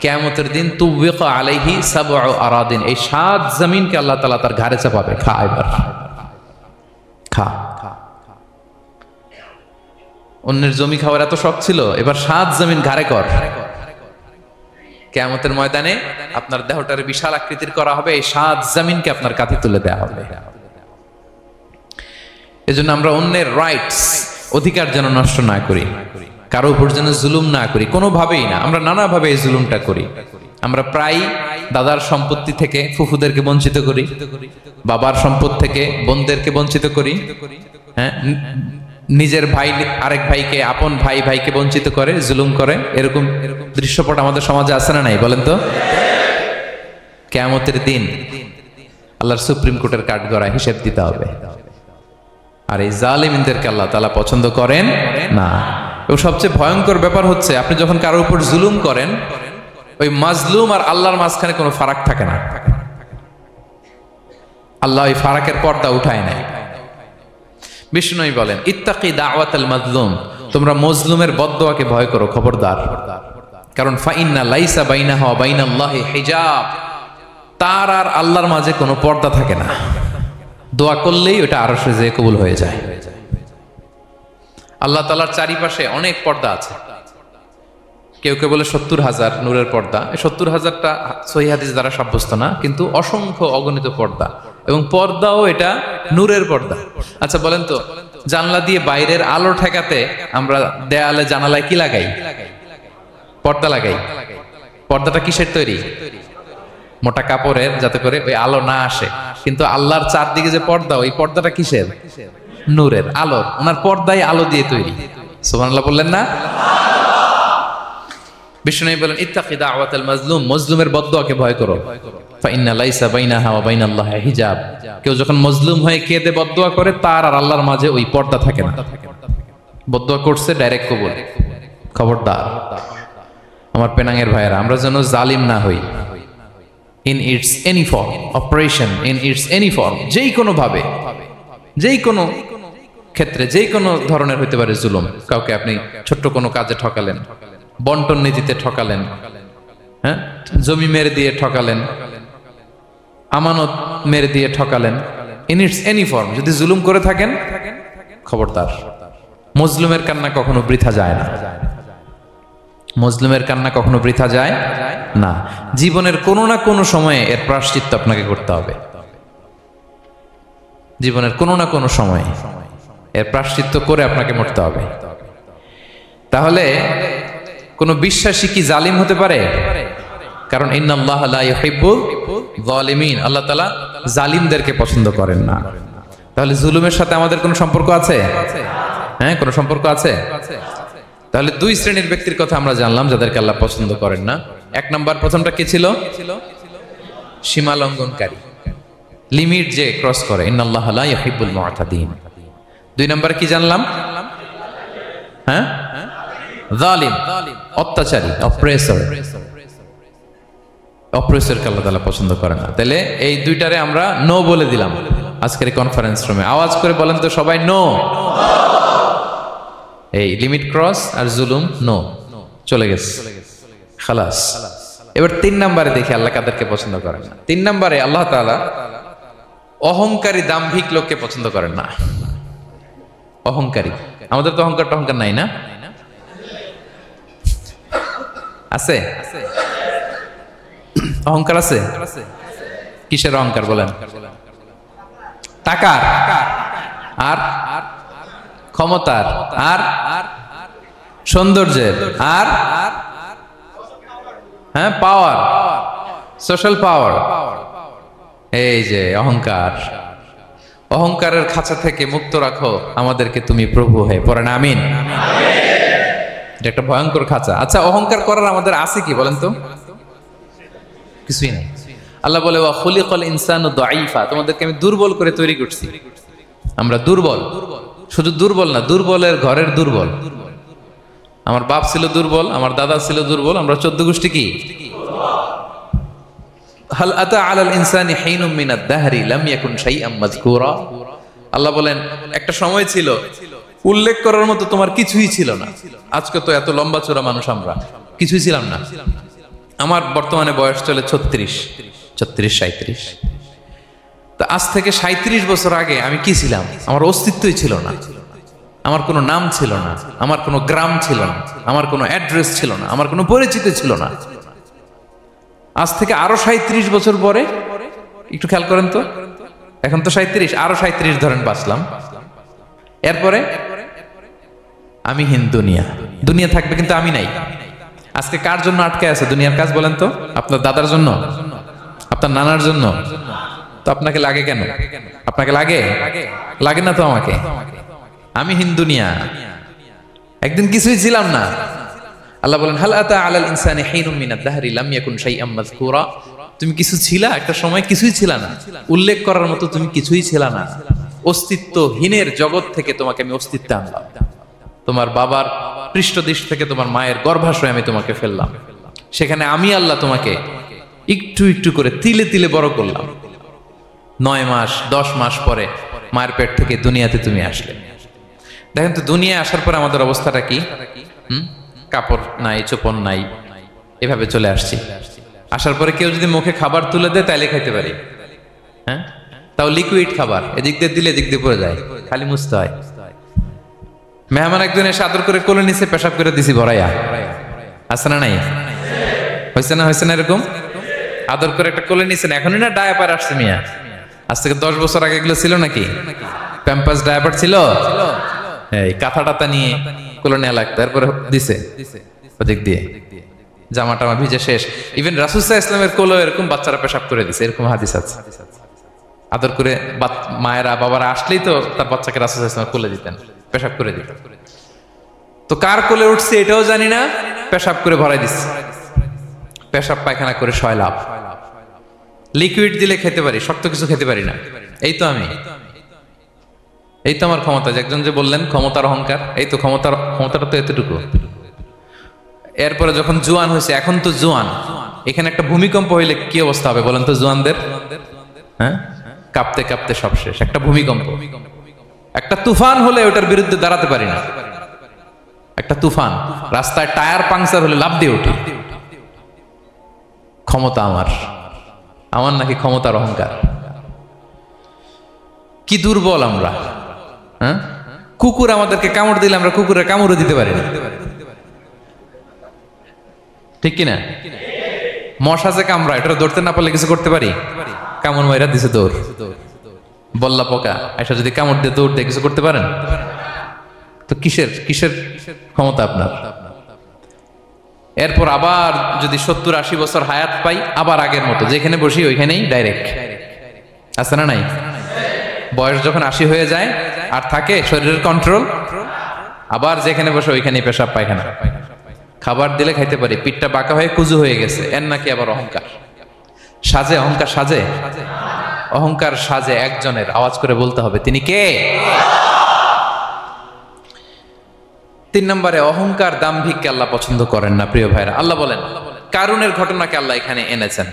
কিয়ামতের দিন তুবিকা আলাইহি সাবউ আরাদিন, এই 7 জমিনকে আল্লাহ তাআলা তার ঘাড়ে চাপাবে। খা এবার, খা। অন্যের জমি খাওয়ার এত শখ ছিল, এবার 7 জমিন ঘাড়ে কর। কিয়ামতের ময়দানে আপনার দেহটার বিশাল আকৃতির করা হবে, এই 7 জমিনকে আপনার কাঁধে তুলে দেওয়া হবে। এজন্য আমরা অন্যের রাইটস, অধিকার যেন নষ্ট না করি, কারো উপর যেন জুলুম না করি, কোনোভাবেই না। আমরা নানাভাবে এই জুলুমটা করি। আমরা প্রায় দাদার সম্পত্তি থেকে ফুফুদেরকে বঞ্চিত করি, বাবার সম্পদ থেকে বোনদেরকে বঞ্চিত করি। হ্যাঁ, নিজের ভাই আরেক ভাইকে, আপন ভাই ভাইকে বঞ্চিত করে, জুলুম করে। এরকম দৃশ্যপট আমাদের সমাজে আছে না নাই বলেন তো? কিয়ামতের দিন আল্লাহর সুপ্রিম কোর্টের কাঠগড়ায় হিসেব দিতে হবে। আর এই জালিমদেরকে আল্লাহ তাআলা পছন্দ করেন না। এবং সবচেয়ে ভয়ঙ্কর ব্যাপার হচ্ছে, আপনি যখন কারোর উপর জুলুম করেন, ওই মাজলুম আর আল্লাহর মাঝখানে কোনো ফারাক থাকে না। আল্লাহ ওই ফারাকের পর্দা উঠায় নেয়। বিষ্ণু বলেন, ইত্তাকি দাওয়াতাল মাজলুম, তোমরা মজলুমের বদদোয়াকে ভয় করো, খবরদার। কারণ ফাইন্না লাইসা বাইনাহু ওয়া বাইনাল্লাহি হিজাব, তার আর আল্লাহর মাঝে কোনো পর্দা থাকে না। দোয়া করলেই ওটা আরশে যেয়ে কবুল হয়ে যায়। আল্লাহ তাআলার চারিপাশে অনেক পর্দা আছে। কেউ কেউ বলে 70,000 নূরের পর্দা। এই 70,000টা সহিহ হাদিস দ্বারা সাব্যস্ত না, কিন্তু অসংখ্য অগণিত পর্দা, এবং পর্দাও এটা নূরের পর্দা। আচ্ছা বলেন তো, জানলা দিয়ে বাইরের আলো ঠেকাতে আমরা দেয়ালে জানালায় কি লাগাই? পর্দা লাগাই। পর্দাটা কিসের তৈরি? মোটা কাপড়ের, যাতে করে ওই আলো না আসে। কিন্তু আল্লাহর চারদিকে যে পর্দা, ওই পর্দাটা কিসের? নূরের, আলোর। ওনার পর্দাই আলো দিয়ে তৈরি। সুবহানাল্লাহ বললেন না? বিষ্ণু বলেন, ইত্তাকি দাওয়াতাল মাজলুম, মজলুমের বদদোয়াকে ভয় করো। ফাইন্না লাইসা বাইনাহা ওয়া বাইনাল্লাহি হিজাব, কেউ যখন মজলুম হয়ে কেঁদে বদদোয়া করে, তার আর আল্লাহর মাঝে ওই পর্দা থাকে না। বদদোয়া করছে, ডাইরেক্ট কবুল। খবরদার আমার পেনাঙ্গের ভাইয়েরা, আমরা যেন জালিম না হই। In it's any form, operation in it's any form, যেই কোনো ভাবে, যেই কোনো ক্ষেত্রে, যেই কোনো ধরনের হইতে পারে জুলুম। কাউকে আপনি ছোট্ট কোনো কাজে ঠকালেন, বন্টন নীতিতে ঠকালেন, হ্যাঁ, জমি মেরে দিয়ে ঠকালেন, আমানত মেরে দিয়ে ঠকালেন, ইন ইটস এনি ফর্ম যদি জুলুম করে থাকেন, খবরদার। মজলুমের কান্না কখনো বৃথা যায় না। মজলুমের কান্না কখনো বৃথা যায় না। জীবনের কোনো না কোনো সময়ে এর প্রায়শ্চিত্ত আপনাকে করতে হবে। জীবনের কোনো না কোনো সময়ে এর প্রায়শ্চিত্ত করে আপনাকে মরতে হবে। তাহলে কোন বিশ্বাসী কি জালিম হতে পারে? কারণ ইন্নাল্লাহ লা ইউহিব্বুল যালিমিন, আল্লাহ তাআলা জালিমদেরকে পছন্দ করেন না। তাহলে জুলুমের সাথে আমাদের কোনো সম্পর্ক আছে? হ্যাঁ, কোনো সম্পর্ক আছে। তাহলে 2 শ্রেণীর ব্যক্তির কথা আমরা জানলাম যাদেরকে আল্লাহ পছন্দ করেন না। 1 নাম্বার, প্রথমটা কি ছিল? সীমা লঙ্ঘনকারী, লিমিট যে ক্রস করে, ইন্নাল্লাহ লা ইউহিব্বুল মুআতাদিন। 2 নাম্বার কি জানলাম? হ্যাঁ, জালিম, অত্যাচারী, অপ্রেসর। অপ্রেসরকে আল্লাহ তাআলা পছন্দ করেন না। তাহলে এই 2টারে আমরা নো বলে দিলাম আজকের কনফারেন্স রুমে। আওয়াজ করে বলেন তো সবাই, নো। এই লিমিট ক্রস আর জুলুম, নো, চলে গেছে, খালাস। এবার 3 নম্বরে দেখি আল্লাহ কাদেরকে পছন্দ করেন না। 3 নম্বরে আল্লাহ তাআলা অহংকারী, দাম্ভিক লোককে পছন্দ করেন না। অহংকারী, আমাদের তো অহংকার টহংকার নাই না? আছে? অহংকার আছে? কিসের অহংকার বলেন? টাকার, আর ক্ষমতার, আর সৌন্দর্যের, আর হ্যাঁ পাওয়ার, সোশ্যাল পাওয়ার, এই যে অহংকার, অহংকারের খাঁচা থেকে মুক্ত রাখো আমাদেরকে তুমি প্রভু হয়ে, পড়েন আমিন। এটা একটা ভয়ঙ্কর খাঁচা। আচ্ছা, অহংকার করার আমাদের আছে কি বলেন তো? কিছুই নাই। আল্লাহ বলে ওয়া খুলিকাল ইনসানু দাঈফা, তোমাদেরকে আমি দুর্বল করে তৈরি করছি। আমরা দুর্বল, শুধু দুর্বল না, দুর্বলের ঘরের দুর্বল। আমার বাপ ছিল দুর্বল, আমার দাদা ছিল দুর্বল, আমরা 14 গোষ্ঠী কি? হাল আতা আলাল ইনসানি হিনুম মিনাদ দাহরি লাম ইয়াকুন শাইআম মাযকুরা। আল্লাহ বলেন একটা সময় ছিল উল্লেখ করার মতো তোমার কিছুই ছিল না। আজকে তো এত লম্বা চওড়া মানুষ, আমরা কিছুই ছিলাম না। আমার বর্তমানে বয়স চলে 36, 37। তা আজ থেকে 37 বছর আগে আমি কি ছিলাম? আমার অস্তিত্বই ছিল না, আমার কোনো নাম ছিল না, আমার কোনো গ্রাম ছিল না, আমার কোনো অ্যাড্রেস ছিল না, আমার কোনো পরিচিত ছিল না। আজ থেকে আরো 37 বছর পরে একটু খেয়াল করেন তো, এখন তো 37, আরো 37 ধরেন বাঁচলাম। এরপরে আমি হীন দুনিয়া, দুনিয়া থাকবে কিন্তু আমি নাই। আজকে কার জন্য আটকে আছে দুনিয়ার কাজ বলেন তো? আপনার দাদার জন্য, আপনার নানার জন্য। তো আপনাকে লাগে কেন? আপনাকে লাগে? লাগে না তো আমাকে। আমি হীন দুনিয়া, একদিন কিছুই ছিলাম না। আল্লাহ বলেন হাল আতা আলাল ইনসানি হিনুম মিনাদ দাহরি লাম ইয়াকুন শাইআম মাযকুরা। তুমি কিছু ছিলা, একটা সময় কিছুই ছিলা না, উল্লেখ করার মতো তুমি কিছুই ছিলা না। অস্তিত্বহীনের জগৎ থেকে তোমাকে আমি অস্তিত্বে আনলাম। তোমার বাবার পৃষ্ঠদেশ থেকে তোমার মায়ের গর্ভাশয়ে আমি তোমাকে ফেললাম। সেখানে আমি আল্লাহ তোমাকে একটু একটু করে তিলে তিলে বড় করলাম। 9 মাস 10 মাস পরে মায়ের পেট থেকে দুনিয়াতে তুমি আসলে। দেখেন তো দুনিয়ায় আসার পর আমাদের অবস্থাটা কি? কাপড় নাই, চোপন নাই, এভাবে চলে আসছি। আসার পরে কেউ যদি মুখে খাবার তুলে দেয় তাইলে খাইতে পারি, হ্যাঁ, তাও লিকুইড খাবার, এদিক দিয়ে দিলে এদিক দিয়ে পড়ে যায়, খালি মুছতে হয়। মেহমান একজন এসে আদর করে কোলে নিচে পেশাব করে দিছি ভরাইয়া, আছে না নাই? হয়েছে না, হয়েছে না? এরকম আদর করে একটা কোলে নিছেন, এখনই না ডায়াপার আসছে মিয়া। আজ থেকে 10 বছর আগে এগুলো ছিল নাকি? প্যাম্পাস ডায়াপার ছিল, এই কাঁথা টাথা নিয়ে কোলে নেওয়া লাগতো, তারপরে দিছে ওদিক দিয়ে জামা টামা ভিজে শেষ। ইভেন রাসূল সাল্লাল্লাহু আলাইহি ওয়াসাল্লামের কোলে এরকম বাচ্চারা পেশাব করে দিছে, এরকম হাদিস আছে। আদর করে মায়েরা বাবারা আসলেই তো তার বাচ্চাকে রাসূল সাল্লাল্লাহু আলাইহি ওয়াসাল্লাম কোলে দিতেন, পেশাব করে দিতেন। তো কার কোলে উঠছে এটাও জানি না, পেশাব করে ভরাই দিচ্ছে। পেশাব পায়খানা করে শয়লাভ। লিকুইড দিলে খেতে পারি, শক্ত কিছু খেতে পারি না। এই তো আমি, এই তো আমার ক্ষমতা। একজন যে বললেন ক্ষমতার অহংকার, এই তো ক্ষমতাটা তো এতটুকু। এরপরে যখন জোয়ান হয়েছে, এখন তো জোয়ান, এখানে একটা ভূমিকম্প হইলে কি অবস্থা হবে বলেন তো জোয়ানদের? হ্যাঁ, কাঁপতে কাঁপতে সব শেষ। একটা ভূমিকম্প, একটা তুফান হলে ওটার বিরুদ্ধে দাঁড়াতে পারি না। একটা তুফান, রাস্তায় টায়ার পাংচার হলে লাফ দিয়ে উঠি। ক্ষমতা আমার, আমার নাকি ক্ষমতার অহংকার। কি দুর্বল আমরা, হ্যাঁ? কুকুর আমাদেরকে কামড় দিলে আমরা কুকুরের কামড়ও দিতে পারি না, ঠিক কিনা? মশা যে কামড়ায়, এটা ধরতে না পারলে কিছু করতে পারি? কামড় মাইরা দিছে দৌড়। বল্লা পোকা এসে যদি কামড় দিয়ে দৌড় দিয়ে কিছু করতে পারেন? তো কিসের কিসের ক্ষমতা আপনার? এরপর আবার যদি 70-80 বছর হায়াত পাই, আবার আগের মতো যেখানে বসি ওইখানেই ডাইরেক্ট, আছে না নাই? বয়স যখন 80 হয়ে যায় আর থাকে শরীরের কন্ট্রোল, আবার যেখানে বসে ওইখানেই পেশাব পায়খানা। খাবার দিলে খাইতে পারি, পিঠটা বাঁকা হয়ে কুজু হয়ে গেছে, এর নাকি আবার অহংকার। সাজে অহংকার, সাজে অহংকার, সাজে একজনের। আওয়াজ করে বলতে হবে তিনি কে? 3 নম্বরে অহংকার, দাম্ভিককে আল্লাহ পছন্দ করেন না প্রিয় ভাইরা। আল্লাহ বলেন কারুনের ঘটনাকে আল্লাহ এখানে এনেছেন।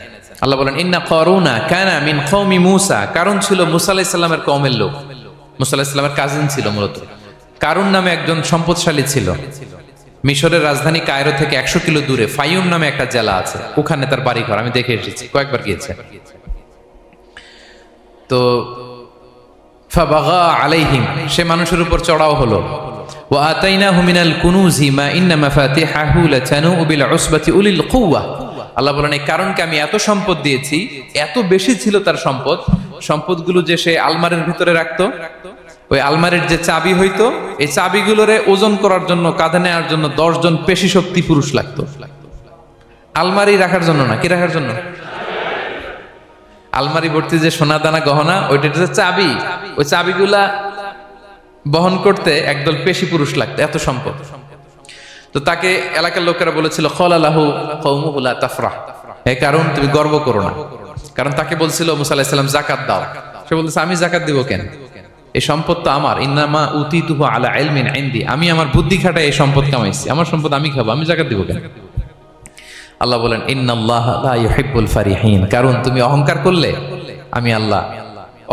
আল্লাহ বলেন ইন্না কারুনা কানা মিন কওমি মূসা। কারুন ছিল মুসা আলাইহিস সালামের কওমের লোক, মুসা আলাইহিস সালামের কাজিন ছিল মূলত। কারুন নামে একজন সম্পদশালী ছিল। মিশরের রাজধানী কায়রো থেকে 100 কিলো দূরে ফাইউম নামে একটা জেলা আছে, ওখানে তার বাড়ি ঘর। আমি দেখে এসেছি, কয়েকবার গিয়েছে। তো ফাবাগা আলাইহিম, সে মানুষের উপর চড়াও হলো। ওয়া আতাইনাহু মিনাল কুনুজি মা ইন্না মাফাতিহাহু লাতানু বিল উসবাতি উলিল কুওয়া। আল্লাহ বলেন এই কারণকে আমি এত সম্পদ দিয়েছি, এত বেশি ছিল তার সম্পদ, সম্পদগুলো যে সে আলমারির ভিতরে রাখতো, ওই আলমারির যে চাবি হইতো, এই চাবিগুলোরে ওজন করার জন্য, কাঁধে নেওয়ার জন্য 10 জন পেশি শক্তি পুরুষ লাগতো। আলমারি রাখার জন্য না, কি রাখার জন্য? আলমারি ভর্তি যে সোনা দানা গহনা, ওইটা হচ্ছে চাবি। ওই চাবিগুলা বহন করতে একদল পেশি পুরুষ লাগতো, এত সম্পদ। তো তাকে এলাকার লোকেরা বলেছিল খলালাহু কওমুহু লা তাফরাহ, হে কারণ তুমি গর্ব করো না। কারণ তাকে বলছিল মুসা আলাইহিস সালাম যাকাত দাও, সে বলতেছে আমি যাকাত দিব কেন, এই সম্পদ তো আমার। ইন্নামা উতিতুহু আলা ইলমিন ইনদি, আমি আমার বুদ্ধি খাটায় এই সম্পদ কামাইছি, আমার সম্পদ আমি খাবো, আমি যাকাত দিব কেন। আল্লাহ বলেন ইন্নাল্লাহা লা ইউহিব্বুল ফারিহিন, কারণ তুমি অহংকার করলে আমি আল্লাহ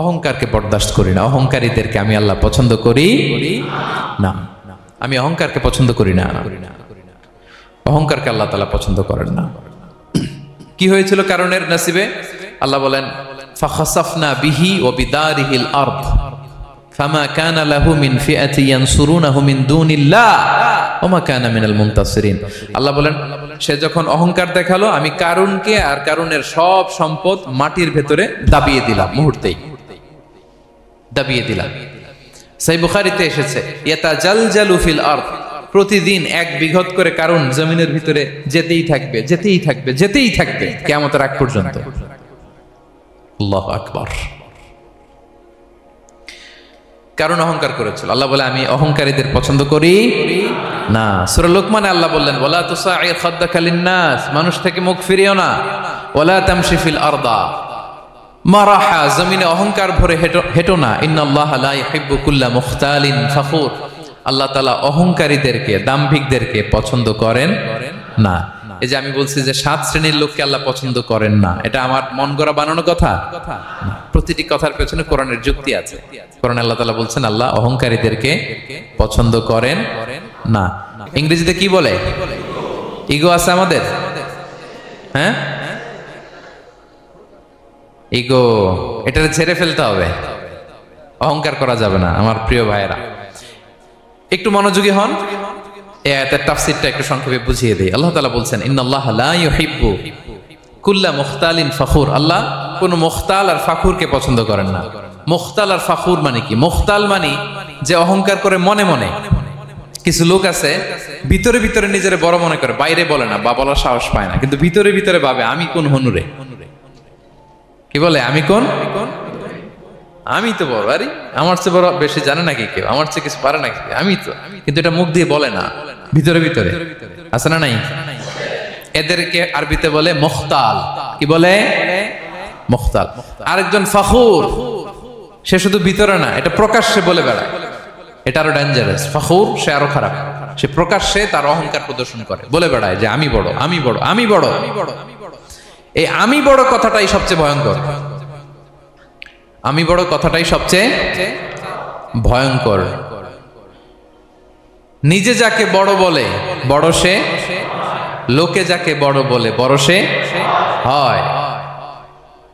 অহংকারকে বরদাস্ত করি না, অহংকারীদেরকে আমি আল্লাহ পছন্দ করি না। আমি অহংকারকে পছন্দ করি না, অহংকারকে আল্লাহ তাআলা পছন্দ করেন না। কি হয়েছিল কারণের নসিবে? আল্লাহ বলেন ফাখাসাফনা বিহি ওয়া বিদারিহিল আরদ ফামা কানা লাহু মিন ফিআতি ইয়ানসুরুনাহু মিন দুনিল্লাহ ওয়া মা কানা মিনাল মুনতাসিরিন। আল্লাহ বলেন সে যখন অহংকার দেখালো, আমি কারুনকে আর কারুনের সব সম্পদ মাটির ভেতরে দাবিয়ে দিলাম, মুহূর্তেই দাবিয়ে দিলাম। সহিহ বুখারীতে এসেছে ইয়াতাজালজালু ফিল আরদ, প্রতিদিন এক বিঘত করে কারুন জমিনের ভিতরে যেতেই থাকবে, যেতেই থাকবে, যেতেই থাকবে কিয়ামতের আগ পর্যন্ত। আল্লাহু আকবার। কারণ অহংকার করেছিল। আল্লাহ বলে আমি অহংকারীদের পছন্দ করি না। সূরা লোকমানে আল্লাহ বললেন ওয়ালা তুসাইর খাদ্দাকা লিন্নাস, মানুষ থেকে মুখ ফিরিও না। ওয়ালা তামশি ফিল আরদা মারাহা, জমিনে অহংকার ভরে হেঁটো না। ইন্নাল্লাহা লা ইউহিব্বু কুল্লা মুখতালিন ফখুর, আল্লাহ তাআলা অহংকারীদেরকে, দাম্ভিকদেরকে পছন্দ করেন না। এই যে আমি বলছি যে 7 শ্রেণীর লোককে আল্লাহ পছন্দ করেন না, এটা আমার মন গড়া বানানো কথা। প্রতিটি কথার পেছনে কোরআনের যুক্তি আছে। কোরআনে আল্লাহ তাআলা বলছেন আল্লাহ অহংকারীদেরকে পছন্দ করেন না। ইংরেজিতে কি বলে? ইগো আছে আমাদের, হ্যাঁ ইগো, এটা ছেড়ে ফেলতে হবে, অহংকার করা যাবে না। আমার প্রিয় ভাইয়েরা একটু মনোযোগী হন, এই আয়াতের তাফসীরটা একটু সংক্ষেপে বুঝিয়ে দেই। আল্লাহ তাআলা বলছেন ইন্নাল্লাহা লা ইউহিব্বু কুল্লা মুখতালিন ফখুর, আল্লাহ কোন মুখতাল আর ফাখুরকে পছন্দ করেন না। মুখতাল আর ফাখুর মানে কি? মুখতাল মানে যে অহংকার করে মনে মনে। কিছু লোক আছে ভিতরে ভিতরে নিজের বড় মনে করে, বাইরে বলে না বা বলার সাহস পায় না, কিন্তু ভিতরে ভিতরে ভাবে আমি কোন হনুরে, কি বলে আমি কোন, আমি তো বড়, আরে আমার চেয়ে বড় বেশি জানে নাকি কেউ, আমার চেয়ে কিছু পারে নাকি, আমি তো, কিন্তু এটা মুখ দিয়ে বলে না, ভিতরে ভিতরে আছে না নাই? এদেরকে আরবিতে বলে মুখতাল। কি বলে? মুখতাল। আরেকজন ফাখুর, সে শুধু ভিতরে না, এটা প্রকাশ্যে বলে বেড়ায়, এটা আরো ডেঞ্জারাস। ফাখুর সে আরো খারাপ, সে প্রকাশ্যে তার অহংকার প্রদর্শন করে, বলে বেড়ায় যে আমি বড়, আমি বড়, আমি বড়। এই আমি বড় কথাটাই সবচেয়ে ভয়ঙ্কর। আমি বড় কথাটাই সবচেয়ে ভয়ঙ্কর। নিজে যাকে বড় বলে বড় সে, লোকে যাকে বড় বলে বড় সে হয়।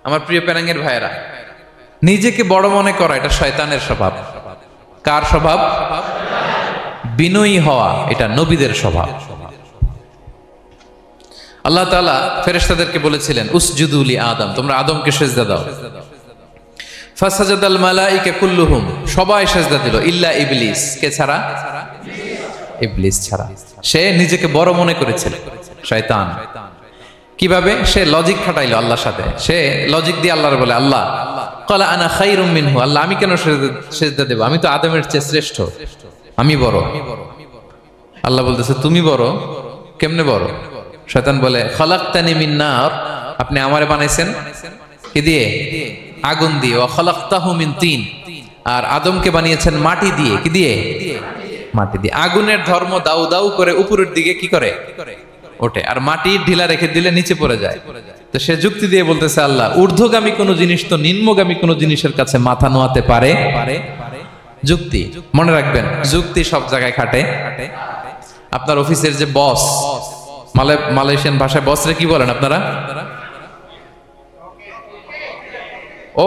আমার প্রিয় পেনাঙ্গের ভাইয়েরা, নিজেকে বড় মনে করা এটা শয়তানের স্বভাব। কার স্বভাব? বিনয়ী হওয়া এটা নবীদের স্বভাব। আল্লাহ তাআলা ফেরেশতাদেরকে বলেছিলেন উসজুদু লি আদম, তোমরা আদমকে সিজদা দাও। ফাসাজাদাল মালাইকা কুল্লুহুম, সবাই সিজদা দিল ইল্লা ইবলিস, কে ছাড়া? ইবলিস ছাড়া। সে নিজেকে বড় মনে করেছিল, শয়তান। কিভাবে? সে লজিক খাটাইলো আল্লাহর সাথে। সে লজিক দিয়ে আল্লাহর বলে আল্লাহ ক্বালা আনা খায়রুম মিনহু, আল্লাহ আমি কেন সিজদা দেব, আমি তো আদমের চেয়ে শ্রেষ্ঠ, আমি বড়। আল্লাহ বলতেছে তুমি বড়, কেমনে বড়? শয়তান বলে খালাকতানি মিন নার, আপনি আমারে বানাইছেন কি দিয়ে? আগুন দিয়ে। ওয়া খালাকতাহু মিন তিন, আর আদমকে বানিয়েছেন মাটি দিয়ে। কি দিয়ে? মাটি দিয়ে। আগুনের ধর্ম দাউ দাউ করে উপরের দিকে কি করে? ওঠে, আর মাটি ঢিলা রেখে দিলে নিচে পড়ে যায়। তো সে যুক্তি দিয়ে বলতেছে আল্লাহ ঊর্ধ্বগামী কোন জিনিস তো নিম্নগামী কোন জিনিসের কাছে মাথা নোয়াতে পারে? যুক্তি, মনে রাখবেন যুক্তি সব জায়গায় খাটে। আপনার অফিসের যে বস, মালয়েশিয়ান ভাষায় বসরে কি বলেন আপনারা?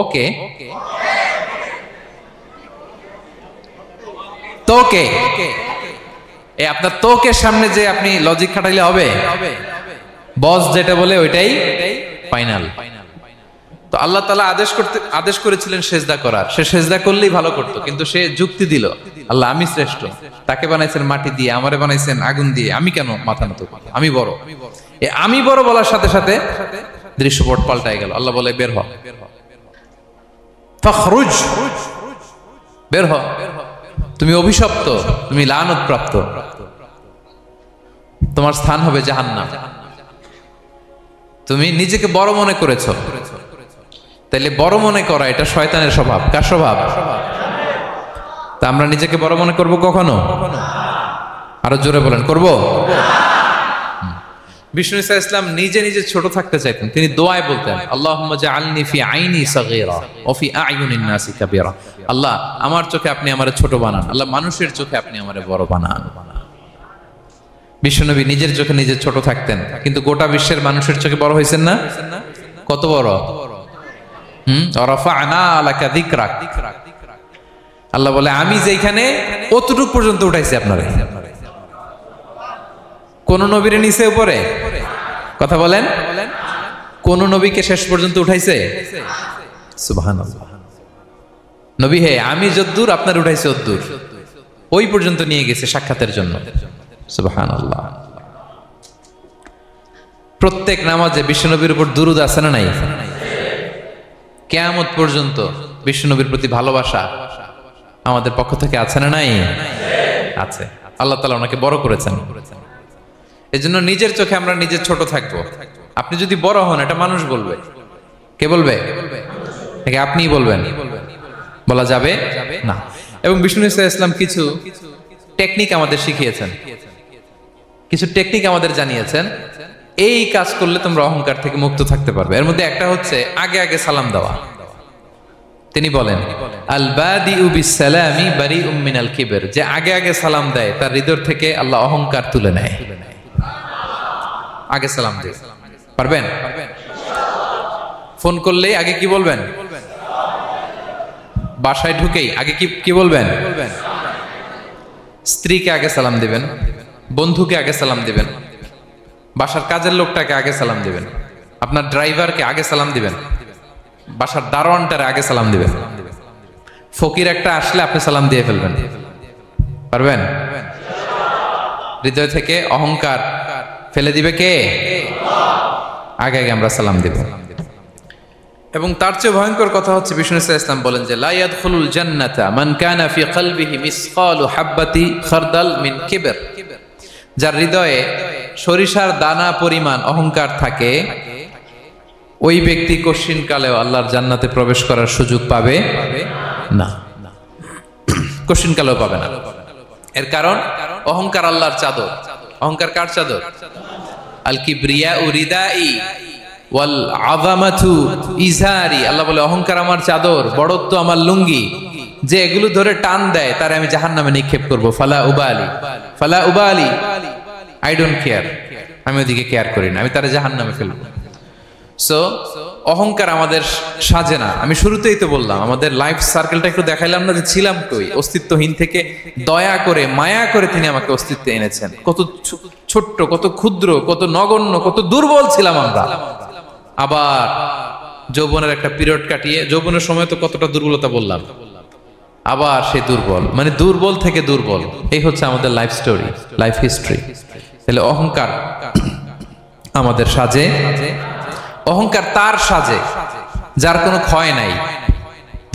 ওকে, তোকে। এই আপনার তোকের সামনে যে আপনি লজিক খাটাইলে হবে? বস যেটা বলে ওইটাই ফাইনাল। তো আল্লাহ তাআলা আদেশ করেছিলেন সেজদা করার, সে সেজদা করলেই ভালো করতো, কিন্তু সে যুক্তি দিল আল্লাহ আমি শ্রেষ্ঠ, তাকে বানাইছেন মাটি দিয়ে, আমারে বানাইছেন আগুন দিয়ে, আমি কেন মাথা নত, আমি বড়। আমি বড় বলার সাথে সাথে দৃশ্যপট পাল্টায় গেল। আল্লাহ বলে বের হ, ফাখরুজ, বের হ, তুমি অভিশপ্ত, তুমি লানত প্রাপ্ত, তোমার স্থান হবে জাহান্নাম। তুমি নিজেকে বড় মনে করেছো, তাইলে বড় মনে করা এটা শয়তানের স্বভাব। কার স্বভাব? তা আমরা নিজেকে বড় মনে করব কখনো? আরো জোরে বলেন, করব? বিষ্ণু ঈসা ইসলাম নিজে নিজে ছোট থাকতে চাইতেন। তিনি দোয়ায় বলতেন, আল্লাহুম্মা জাআলনি ফি আইনি সাগীরা ওয়া ফি আ'য়ুনিন নাসি কাবীরা। আল্লাহ, আমার চোখে আপনি আমারে ছোট বানান, আল্লাহ মানুষের চোখে আপনি আমারে বড় বানান। বিশ্বনবী নিজের চোখে নিজে ছোট থাকতেন, কিন্তু গোটা বিশ্বের মানুষের চোখে বড় হয়েছেন না? কত বড়? রাফা'না লাকা যিকরাক। আল্লাহ বলে, আমি যেখানে অতটুক পর্যন্ত উঠাইছি আপনারে। কোন নবীর নিচে উপরে? কথা বলেন, কোন নবীকে শেষ পর্যন্ত উঠাইছে? সুবহানাল্লাহ। নবী হে, আমি যদ্দূর আপনার উঠাইছে অদ্দূর, ওই পর্যন্ত নিয়ে গেছে সাক্ষাতের জন্য। সুবহানাল্লাহ। প্রত্যেক নামাজে বিশ্বনবীর উপর দুরূদ আছে না নাই? কিয়ামত পর্যন্ত বিশ্বনবীর প্রতি ভালোবাসা আমাদের পক্ষ থেকে আছে না নাই? আছে। আল্লাহ তাআলা ওনাকে বড় করেছেন। এজন্য নিজের চোখে আমরা নিজে ছোট থাকবো। আপনি যদি বড় হন, এটা মানুষ বলবে। কে বলবে? আপনিই বলবেন? বলা যাবে না। এবং বিষ্ণু ইসলাম কিছু টেকনিক আমাদের শিখিয়েছেন, কিছু টেকনিক আমাদের জানিয়েছেন। এই কাজ করলে তোমরা অহংকার থেকে মুক্ত থাকতে পারবে। এর মধ্যে একটা হচ্ছে আগে আগে সালাম দেওয়া। তিনি বলেন, আল বাদিউ বিসসালামি বারিউম মিনাল কিবর, যে আগে আগে সালাম দেয় তার হৃদয় থেকে আল্লাহ অহংকার তুলে নেয়। আগে সালাম দিয়ে পারবেন? ফোন করলেই আগে কি বলবেন? বাসায় ঢুকেই আগে কি বলবেন? স্ত্রীকে আগে সালাম দিবেন, বন্ধুকে আগে সালাম দিবেন, বাসার কাজের লোকটাকে আগে সালাম দিবেন, আপনার ড্রাইভারকে আগে সালাম দিবেন, বাসার দারোয়ানটারে আগে সালাম দিবেন। ফকির একটা আসলে আপনি সালাম দিয়ে ফেলবেন। পারবেন? হৃদয় থেকে অহংকার ফেলে দিবে কে? আগে আগে আমরা সালাম দিব। এবং তার চেয়ে ভয়ঙ্কর কথা হচ্ছে, বিষ্ণু ইসলাম বলেন যে লা ইয়াদখুলুল জান্নাতা মান কানা ফি কলবিহি মিসকালু হাববাতি খারদাল মিন কিবর, যার হৃদয়ে সরিষার দানা পরিমাণ অহংকার থাকে, ওই ব্যক্তি কশিনকালেও আল্লাহর জান্নাতে প্রবেশ করার সুযোগ পাবে না। কশিনকালেও পাবে না। এর কারণ অহংকার আল্লাহর চাদর। অহংকার কার চাদর? আল কিবরিয়া রিদাই ওয়াল আযামাতু ইজারি। আল্লাহ বলে, অহংকার আমার চাদর, বড়ত্ব আমার লুঙ্গি। যে এগুলো ধরে টান দেয় তারে আমি জাহান্নামে নিক্ষেপ করব। ফালা উবালি, ফালা উবালি, আই ডোন্ট কেয়ার। আমি ওদিকে কেয়ার করি না, আমি তারে জাহান্নামে ফেলবো। সো অহংকার আমাদের সাজে না। আমি শুরুতেই তো বললাম, আমাদের লাইফ সার্কেলটা একটু দেখাইলাম না যে ছিলাম কই। অস্তিত্বহীন থেকে দয়া করে মায়া করে তিনি আমাকে অস্তিত্বে এনেছেন। কত ছোট্ট, কত ক্ষুদ্র, কত নগণ্য, কত দুর্বল ছিলাম আমরা। আবার যৌবনের একটা পিরিয়ড কাটিয়ে, যৌবনের সময় তো কতটা দুর্বলতা বললাম, আবার সেই দুর্বল, মানে দুর্বল থেকে দুর্বল। এই হচ্ছে আমাদের লাইফ স্টোরি, লাইফ হিস্ট্রি। তাহলে অহংকার আমাদের সাজে। অহংকার তার সাজে যার কোনো ক্ষয় নাই,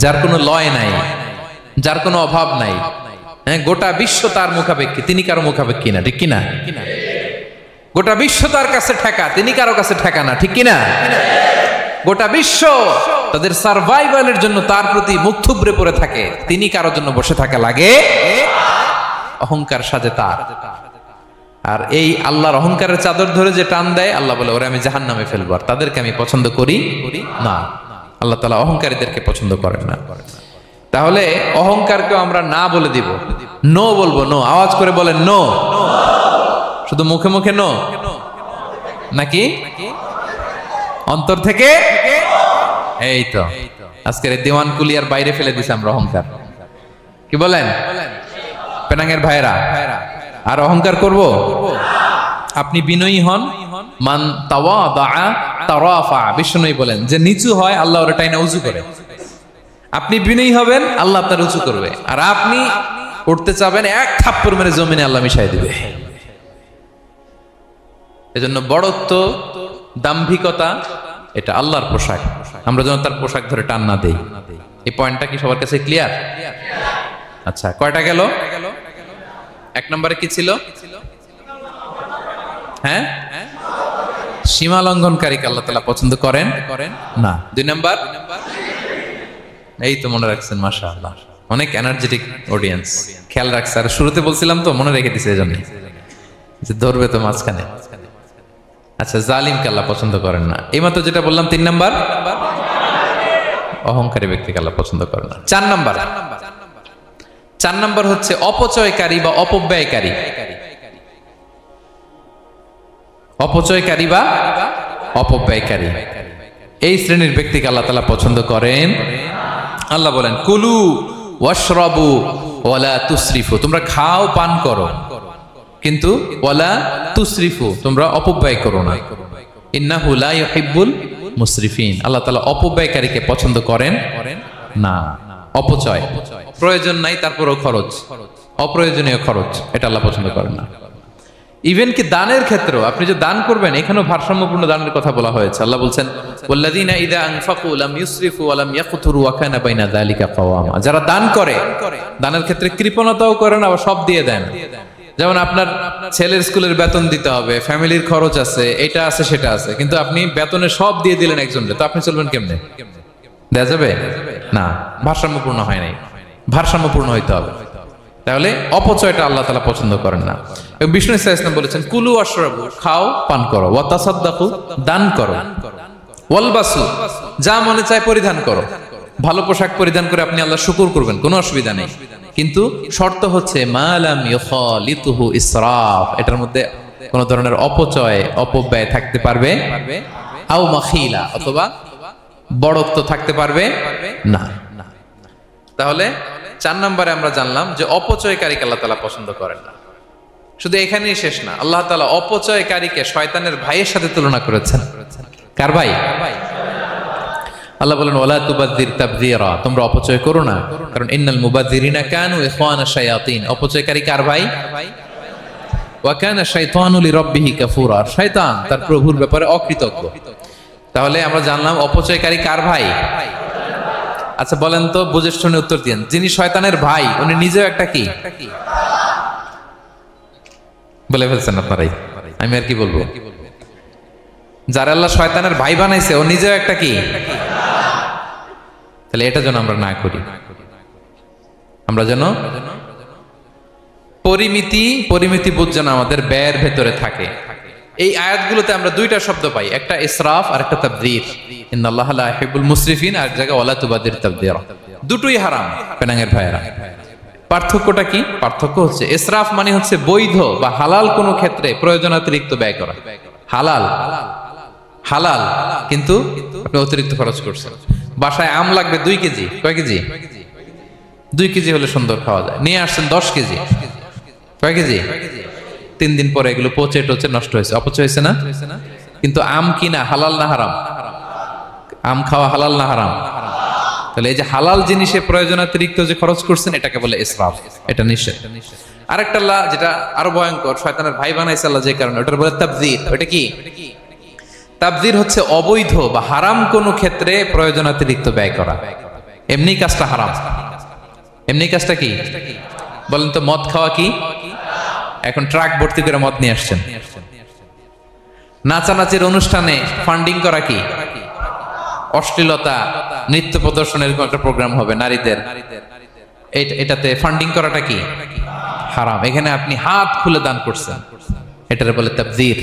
যার কোনো লয় নাই, যার কোনো অভাব নাই। হ্যাঁ, গোটা বিশ্ব তার মুখাপেক্ষী, তিনি কারো মুখাপেক্ষী না। ঠিক কিনা? গোটা বিশ্ব তার কাছে ঠেকা, তিনি কারো কাছে ঠেকা না। ঠিক কিনা? গোটা বিশ্ব তাদের সার্ভাইভালের জন্য তার প্রতি মুখ থুবড়ে পড়ে থাকে, তিনি কারোর জন্য বসে থাকা লাগে। অহংকার সাজে তার। আর এই আল্লাহর অহংকারের চাদর ধরে যে টান দেয়, আল্লাহ বলে, ওরা আমি জাহান্নামে ফেলবো, আর তাদেরকে আমি পছন্দ করি না। আল্লাহ তাআলা অহংকারীদেরকে পছন্দ করেন না। তাহলে অহংকারকেও আমরা না বলে দিব, নো বলবো। নো, আওয়াজ করে বলেন নো। শুধু মুখে মুখে নো নাকি অন্তর থেকে? এই তো আজকের দিওয়ান কুলিয়ার বাইরে ফেলে দিছি আমরা অহংকার। কি বলেন পেনাঙ্গের ভাইরা? আর অহংকার করব? আপনি বিনয়ী হন। মান তাওয়াদা তারাফা। বিষ্ণু বলেন, যে নিচু হয় আল্লাহ ওর টাইনা উঁচু করে। আপনি বিনয়ী হবেন, আল্লাহ আপনার উঁচু করবে। আর আপনি উঠতে চাবেন, এক থাপ্পড় মেরে জমিনে আল্লাহ মিশাই দিবে। এজন্য বড়ত্ব, দাম্ভিকতা এটা আল্লাহর পোশাক। আমরা যেন তার পোশাক ধরে টান না দেই। এই পয়েন্টটা কি সবার কাছে ক্লিয়ার? আচ্ছা, কয়টা গেল? এক নম্বরে কি ছিল? হ্যাঁ, সীমা লঙ্ঘনকারীকে আল্লাহ তাআলা পছন্দ করেন না। দুই নাম্বার, এই তো মনে রাখছেন, মাশাআল্লাহ, অনেক এনার্জেটিক অডিয়েন্স, খেয়াল রাখছে। আর শুরুতে বলছিলাম তো, মনে রেখে দিছে এজন্য যে ধরবে তো মাঝখানে। আচ্ছা, জালিমকে আল্লাহ পছন্দ করেন না। এইমাত্র যেটা বললাম, তিন নাম্বার, অহংকারী ব্যক্তিকে আল্লাহ পছন্দ করেন না। চার নাম্বার হচ্ছে অপচয়কারী বা অপব্যয়কারী। অপচয়কারী বা অপব্যয়কারী, এই শ্রেণীর ব্যক্তিকে আল্লাহ তাআলা পছন্দ করেন। আল্লাহ বলেন, কুলু ওয়াশরাবু ওয়ালা তুসরিফু, তোমরা খাও পান করো, কিন্তু ওয়ালা তুসরিফু, তোমরা অপব্যয় করো না। ইন্নাহু লা ইউহিব্বুল মুসরিফিন, আল্লাহ তাআলা অপব্যয়কারীকে পছন্দ করেন না। অপচয়, প্রয়োজন নাই তারপরও খরচ, অপ্রয়োজনীয় খরচ, এটা আল্লাহ পছন্দ করেন না। ইভেন কি দানের ক্ষেত্রেও, আপনি যে দান করবেন, এখানেও ভারসাম্যপূর্ণ দানের কথা বলা হয়েছে। আল্লাহ বলছেন, ওয়াল্লাযীনা ইযা আনফাকু লাম ইউসরিফু ওয়া লাম ইয়াকতুরু ওয়া কানা বাইনা যালিকা কাওয়ামা, যারা দান করে, দানের ক্ষেত্রে কৃপণতাও করেন, আবার সব দিয়ে দেন। যেমন আপনার ছেলের স্কুলের বেতন দিতে হবে, ফ্যামিলির খরচ আছে, এটা আছে সেটা আছে, কিন্তু আপনি বেতনে সব দিয়ে দিলেন একজনকে, তো আপনি চলবেন কেমনে? দেয়া যাবে না, ভারসাম্যপূর্ণ হয় নাই, ভারসাম্যপূর্ণ হইতে হবে। তাহলে অপচয়টা আল্লাহ তাআলা পছন্দ করেন না। এবং বিষ্ণু সাল্লাল্লাহু আলাইহি ওয়াসাল্লাম বলেছেন, কুলু ওয়াশরাবু, খাও পান করো, ওয়া তাসাদদাকু, দান করো, ওয়ালবাসু, যা মনে চায় পরিধান করো। ভালো পোশাক পরিধান করে আপনি আল্লাহর শুকর করবেন, কোনো অসুবিধা নেই, কিন্তু শর্ত হচ্ছে মা লাম ইউখালিতুহু ইসরাফ, এটার মধ্যে কোন ধরনের অপচয় অপব্যয় থাকতে পারবে, আও মাখিলা, অথবা বড়ত্ব থাকতে পারবে না। তাহলে 4 নম্বরে আমরা জানলাম যে অপচয়কারীকে আল্লাহ তাআলা পছন্দ করেন না। শুধু এখানেই শেষ না, আল্লাহ তাআলা অপচয়কারীকে শয়তানের ভাইয়ের সাথে তুলনা করেছেন। কার ভাই? আল্লাহ বলেন, ওয়ালা তুবাযযির তাবযীরা, তোমরা অপচয় করো না, কারণ ইন্নাল মুবাযযিরিনা কানু ইখওয়ানাশ শায়াতিন, অপচয়কারী কার ভাই? ওয়া কানা শাইতানু লিরাব্বিহি কাফুরা, শয়তান তার প্রভুর ব্যাপারে অকৃতজ্ঞ। তাহলে আমরা জানলাম অপচয়কারী কার ভাই? আচ্ছা বলেন তো, বুঝে শুনে উত্তর দিন, যিনি শয়তানের ভাই উনি নিজেও একটা কি? বলে ফেলছেন আপনারাই, আমি আর কি বলবো। যারা আল্লাহ শয়তানের ভাই বানাইছে ও নিজেও একটা কি? তাহলে এটা যেন আমরা না করি, আমরা যেন পরিমিতি বোধ যেন আমাদের ব্যয়ের ভেতরে থাকে। এই আয়াতগুলোতে আমরা দুইটা শব্দ পাই, একটা ইসরাফ আর একটা তাবযীর। ইন্নাল্লাহা লা ইউহিব্বুল মুসরিফিন, আর জায়গায় ওয়ালা তুবাযযির তাবযীরা, দুটোই হারাম পেনাঙ্গের ভাইয়েরা। পার্থক্যটা কি? পার্থক্য হচ্ছে ইসরাফ মানে হচ্ছে বৈধ বা হালাল কোনো ক্ষেত্রে প্রয়োজনাতিরিক্ত ব্যয় করা, হালাল হালাল, কিন্তু আপনি অতিরিক্ত খরচ করছেন। বাসায় আম লাগবে 2 কেজি, কয় কেজি? 2 কেজি হলে সুন্দর খাওয়া যায়, নিয়ে আসছেন 10 কেজি, কয় কেজি? 3 দিন পরে এগুলো পচে টচে নষ্ট হয়েছে, অপচয় হয়েছে না? কিন্তু আম কিনা হালাল না হারাম? আম খাওয়া হালাল না হারাম? তাহলে এই যে হালাল জিনিসে প্রয়োজনাতিরিক্ত যে খরচ করছেন, এটাকে বলে ইসরাফ, এটা নিষেধ। আরেকটা আল্লাহ যেটা আরো ভয়ঙ্কর, শয়তানের ভাই বানাইছে আল্লাহ যে কারণে, ওটার বলে তাবযীর। ওটা কি? তাবযীর হচ্ছে অবৈধ বা হারাম কোনো ক্ষেত্রে প্রয়োজনাতিরিক্ত ব্যয় করা। এমনি কাজটা হারাম, এমনি কাজটা কি? বলেন তো, মদ খাওয়া কি? এখন ট্রাক ভর্তি করে মদ নিয়ে আসছেন। নাচানাচির অনুষ্ঠানে ফান্ডিং করা কি? অশ্লীলতা, নৃত্য প্রদর্শনের একটা প্রোগ্রাম হবে নারীদের, এটাতে ফান্ডিং করাটা কি? হারাম। এখানে আপনি হাত খুলে দান করছেন, এটার বলে তাবযীর।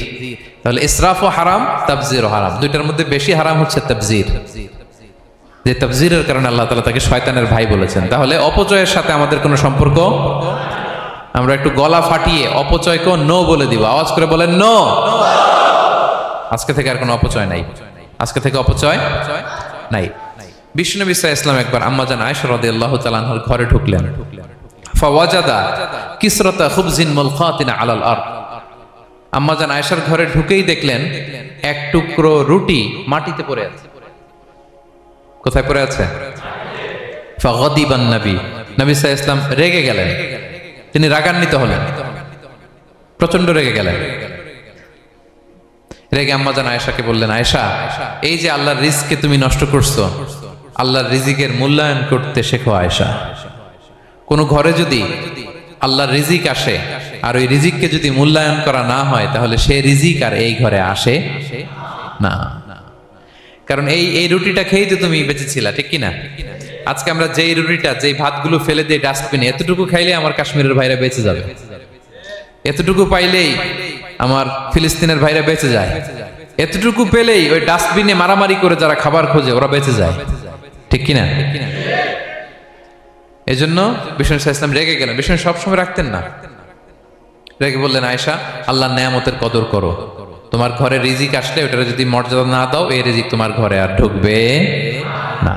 তাহলে ইসরাফও হারাম, তাবযীরও হারাম। দুইটার মধ্যে বেশি হারাম হচ্ছে তাবযীর, যে তাবযীরের কারণে আল্লাহ তাআলা তাকে শয়তানের ভাই বলেছেন। তাহলে অপচয়ের সাথে আমাদের কোনো সম্পর্ক, আমরা একটু গলা ফাটিয়ে অপচয়কে নো বলে দিব, আওয়াজ করে বলেন নো। আজকে থেকে আর কোনো অপচয় নাই, আজকে থেকে অপচয় নাই। বিশ্বনবী সাল্লাল্লাহু আলাইহি ওয়াসাল্লাম একবার আম্মাজান আয়েশা রাদিয়াল্লাহু তাআলা আনহার ঘরে ঢুকলেন, ফাওয়াজাদা কিসরাতা খুবজিন মুলকাতিন আলাল আরদ। আম্মাজান আয়েশার ঘরে ঢুকেই দেখলেন এক টুকরো রুটি মাটিতে পড়ে আছে। কোথায় পড়ে আছে? ফাগাদিবান নবী, নবী সাল্লাল্লাহু আলাইহি ওয়াসাল্লাম রেগে গেলেন, তিনি রাগান্বিত হলেন, প্রচন্ড রেগে গেলেন। রেগে আম্মাজান আয়েশাকে বললেন, আয়েশা, এই যে আল্লাহর রিজকে তুমি নষ্ট করছো, আল্লাহর রিজিকের মূল্যায়ন করতে শেখো আয়েশা। কোন ঘরে যদি আল্লাহর রিজিক আসে আর ওই রিজিককে যদি মূল্যায়ন করা না হয়, তাহলে সে রিজিক আর এই ঘরে আসে না। কারণ এই রুটিটা খেয়েই তো তুমি বেঁচেছিলা, ঠিক কিনা? আজকে আমরা যেই রুটিটা, যেই ভাতগুলো ফেলে দিয়ে ডাস্টবিনে, এতটুকু খাইলে আমার কাশ্মীরের ভাইরা বেঁচে যাবে, এতটুকু পাইলেই আমার ফিলিস্তিনের ভাইরা বেঁচে যায়, এতটুকু পেলেই ওই ডাস্টবিনে মারামারি করে যারা খাবার খোঁজে ওরা বেঁচে যায়, ঠিক কিনা? এই জন্য বিষ্ণু ইসলাম রেগে গেলেন। বিষ্ণু সবসময় রাখতেন না, রেগে বললেন, আয়েশা, আল্লাহর নেয়ামতের কদর করো। তোমার ঘরে রিজিক আসলে ওটার যদি মর্যাদা না দাও, এই রিজিক তোমার ঘরে আর ঢুকবে না।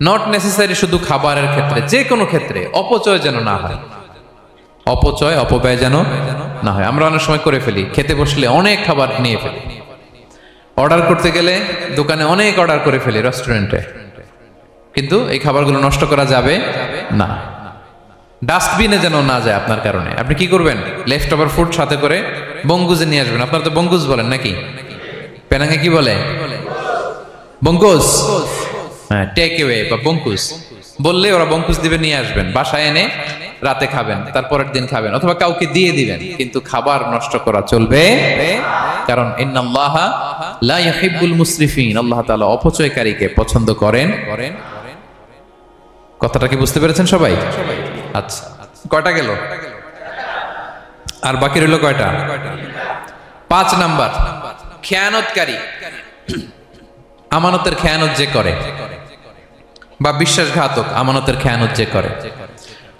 নট নেসেসারি শুধু খাবারের ক্ষেত্রে, যে কোনো ক্ষেত্রে অপচয় যেন না হয়, অপচয় অপব্যয় যেন না হয়। আমরা অনেক সময় করে ফেলি, খেতে বসলে অনেক খাবার নিয়ে ফেলি, অর্ডার করতে গেলে দোকানে অনেক অর্ডার করে ফেলি, রেস্টুরেন্টে, কিন্তু এই খাবারগুলো নষ্ট করা যাবে না। ডাস্টবিনে যেন না যায় আপনার কারণে। আপনি কি করবেন? লেফট ওভার ফুড সাথে করে বঙ্গুজে নিয়ে আসবেন। আপনারা তো বঙ্গুজ বলেন নাকি? পেনাঙ্গে কি বলে? বঙ্কুজ। হ্যাঁ, টেক অ্যাওয়ে বা বঙ্কুজ বললে ওরা বঙ্কুজ দিবে, নিয়ে আসবেন, বাসায় এনে রাতে খাবেন, তারপরের দিন খাবেন, অথবা কাউকে দিয়ে দিবেন, কিন্তু খাবার নষ্ট করা চলবে। কারণ ইন্নাল্লাহা লা ইউহিব্বুল মুসরিফিন, আল্লাহ তাআলা অপচয়কারীকে পছন্দ করেন। কথাটা কি বুঝতে পেরেছেন সবাই? আচ্ছা, কয়টা গেল? আর বাকি রইল কয়টা? 5 নাম্বার, খেয়ানতকারী। আমানতের খেয়ানত যে করে, বা বিশ্বাসঘাতক, আমানতের খেয়ানত যে করে।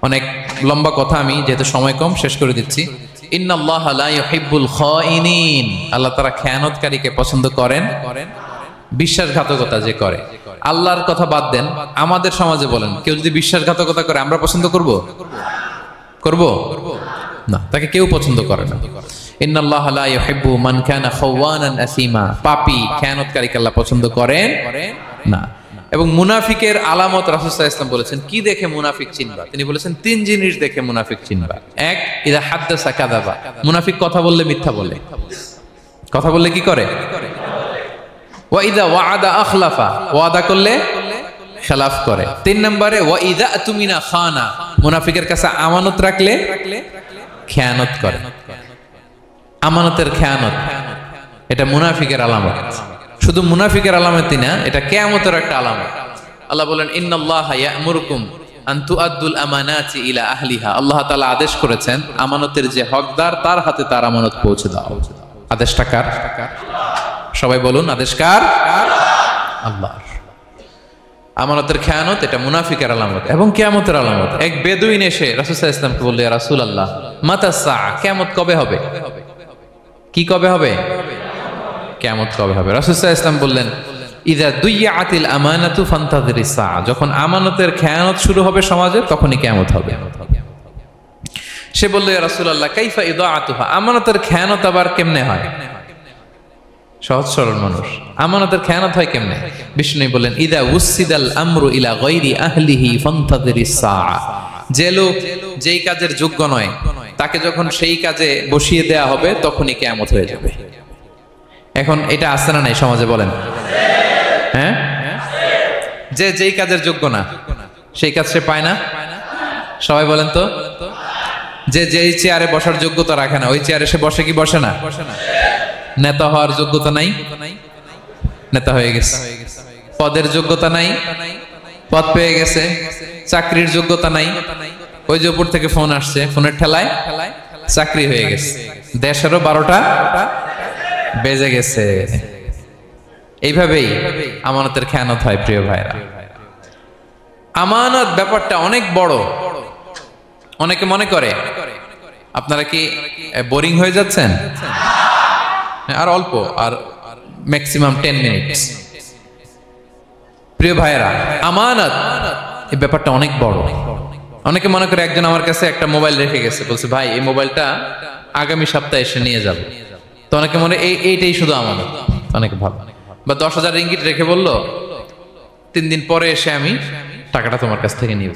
অনেক লম্বা কথা, আমি যেহেতু সময় কম শেষ করে দিচ্ছি। ইন্নাল্লাহা লা ইউহিব্বুল খাইনিন, আল্লাহ তাআলা খেয়ানতকারীকে পছন্দ করেন। বিশ্বাসঘাতকতা যে করে, আল্লাহর কথা বাদ দেন, আমাদের সমাজে বলেন, কেউ যদি বিশ্বাসঘাতকতা করে আমরা পছন্দ করব? করব না, তাকে কেউ পছন্দ করে না। ইন্নাল্লাহা লা ইউহিব্বু মান কানা খাওয়ানান আসিমা, পাপী খেয়ানতকারীকে আল্লাহ পছন্দ করেন না। এবং মুনাফিকের আলামত রাসূল সাল্লাল্লাহু আলাইহি ওয়াসাল্লাম বলেছেন, কি দেখে মুনাফিক চিনবা? তিনি বলেছেন 3 জিনিস দেখে মুনাফিক চিনবা। 1, ইযা হাদ্দাসা কাযাবা, মুনাফিক কথা বললে মিথ্যা বলে। কথা বললে কি করে? ওয়া ইযা ওয়াআদা আখলাফা, ওয়াদা করলে খেলাফ করে। 3 নম্বরে ওয়া ইযা আতুমিনা খানা, মুনাফিকের কাছে আমানত রাখলে খেয়ানত করে। আমানতের খেয়ানত, এটা মুনাফিকের আলামত। শুধু মুনাফিকের আলামতই না, এটা কিয়ামতের একটা আলামত। আল্লাহ বলেন, ইন্নাল্লাহা ইয়া'মুরুকুম আন তুআদ্দুল আমানাতি ইলা আহলিহা, আল্লাহ তাআলা আদেশ করেছেন আমানতের যে হকদার তার হাতে তার আমানত পৌঁছে দাও। আদেশটা কার? সবাই বলুন, আদেশ কার? আল্লাহর। আমানতের খেয়ানত এটা মুনাফিকের আলামত এবং কিয়ামতের আলামত। এক বেদুইন এসে রাসূল সাল্লাল্লাহু আলাইহি ওয়াসাল্লামকে বলল, ইয়া রাসূলুল্লাহ, মাতা সাআ, কিয়ামত কবে হবে? কি কবে হবে? কিয়ামত কবে হবে? রাসূল সাল্লাল্লাহু আলাইহি ওয়াসাল্লাম বললেন, ইযা দুইয়াতিল আমানাতু ফান্তাযিরিস সাআ, যখন আমানতের খেয়ানত শুরু হবে সমাজে, তখনই কিয়ামত হবে। সে বলল, ইয়া রাসূলুল্লাহ, কাইফা ইদাআতুহা, আমানতের খেয়ানত আবার কেমনে হয়? সহজ সরল মানুষ, আমানতের খেয়ানত হয় কেমনে? বিষ্ণু বললেন, ইযা উসিদাল আমরু ইলা গায়রি আহলিহি ফান্তাযিরিস সাআ, যে লোক যেই কাজের যোগ্য নয় তাকে যখন সেই কাজে বসিয়ে দেয়া হবে, তখনই কিয়ামত হয়ে যাবে। এখন এটা আছে না নাই সমাজে? বলেন। হ্যাঁ, যে যেই কাজের যোগ্য না সেই কাজ সে পায় না। সবাই বলেন তো, যে যেই চেয়ারে বসার যোগ্যতা রাখে না, ওই চেয়ারে সে বসে কি বসে না? নেতা হওয়ার যোগ্যতা নাই, নেতা হয়ে গেছে। পদের যোগ্যতা নাই, পদ পেয়ে গেছে। চাকরির যোগ্যতা নাই, ওই যে উপর থেকে ফোন আসছে, ফোনের ঠেলায় চাকরি হয়ে গেছে। দেশেরও 12টা বেজে গেছে। এইভাবেই আমানতের খেয়ানত হয়। প্রিয় ভাইরা, আমানত ব্যাপারটা অনেক বড়। অনেকে মনে করে, আপনারা কি বোরিং হয়ে যাচ্ছেন? আর অল্প, আর ম্যাক্সিমাম 10 মিনিট। প্রিয় ভাইরা, আমানত এই ব্যাপারটা অনেক বড়। অনেকে মনে করে, একজন আমার কাছে একটা মোবাইল রেখে গেছে, বলছে, ভাই এই মোবাইলটা আগামী সপ্তাহে এসে নিয়ে যাবো। তো অনেকে মনে এইটাই শুধু আমানত, অনেক ভালো। বা 10,000 রিঙ্গিট রেখে বললো, 3 দিন পরে এসে আমি টাকাটা তোমার কাছ থেকে নিব।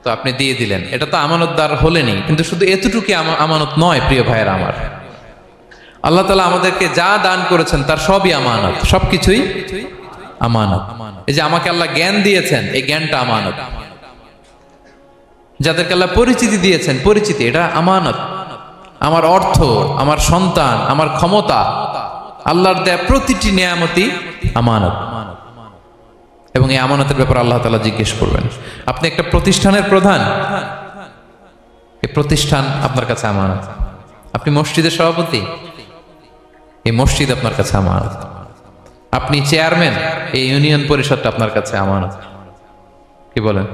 তো আপনি দিয়ে দিলেন, এটা তো আমানতদার হলেনি। কিন্তু শুধু এতটুকু আমানত নয় প্রিয় ভাইয়েরা আমার। আল্লাহ তাআলা আমাদেরকে যা দান করেছেন তার সবই আমানত, সবকিছুই আমানত। এই যে আমাকে আল্লাহ জ্ঞান দিয়েছেন, এই জ্ঞানটা আমানত। যাদেরকে আল্লাহ পরিচিতি দিয়েছেন, পরিচিতি এটা আমানত। আমার অর্থ, আমার সন্তান, আমার ক্ষমতা, আল্লাহর দেয়া প্রতিটি নিয়ামতই আমানত। এবং এই আমানতের ব্যাপারে আল্লাহ তাআলা জিজ্ঞেস করবেন। আপনি একটা প্রতিষ্ঠানের প্রধান, এই প্রতিষ্ঠান আপনার কাছে আমানত। আপনি মসজিদের সভাপতি, এই মসজিদ আপনার কাছে আমানত। আপনি চেয়ারম্যান, এই ইউনিয়ন পরিষদটা আপনার কাছে আমানত। কি বলেন?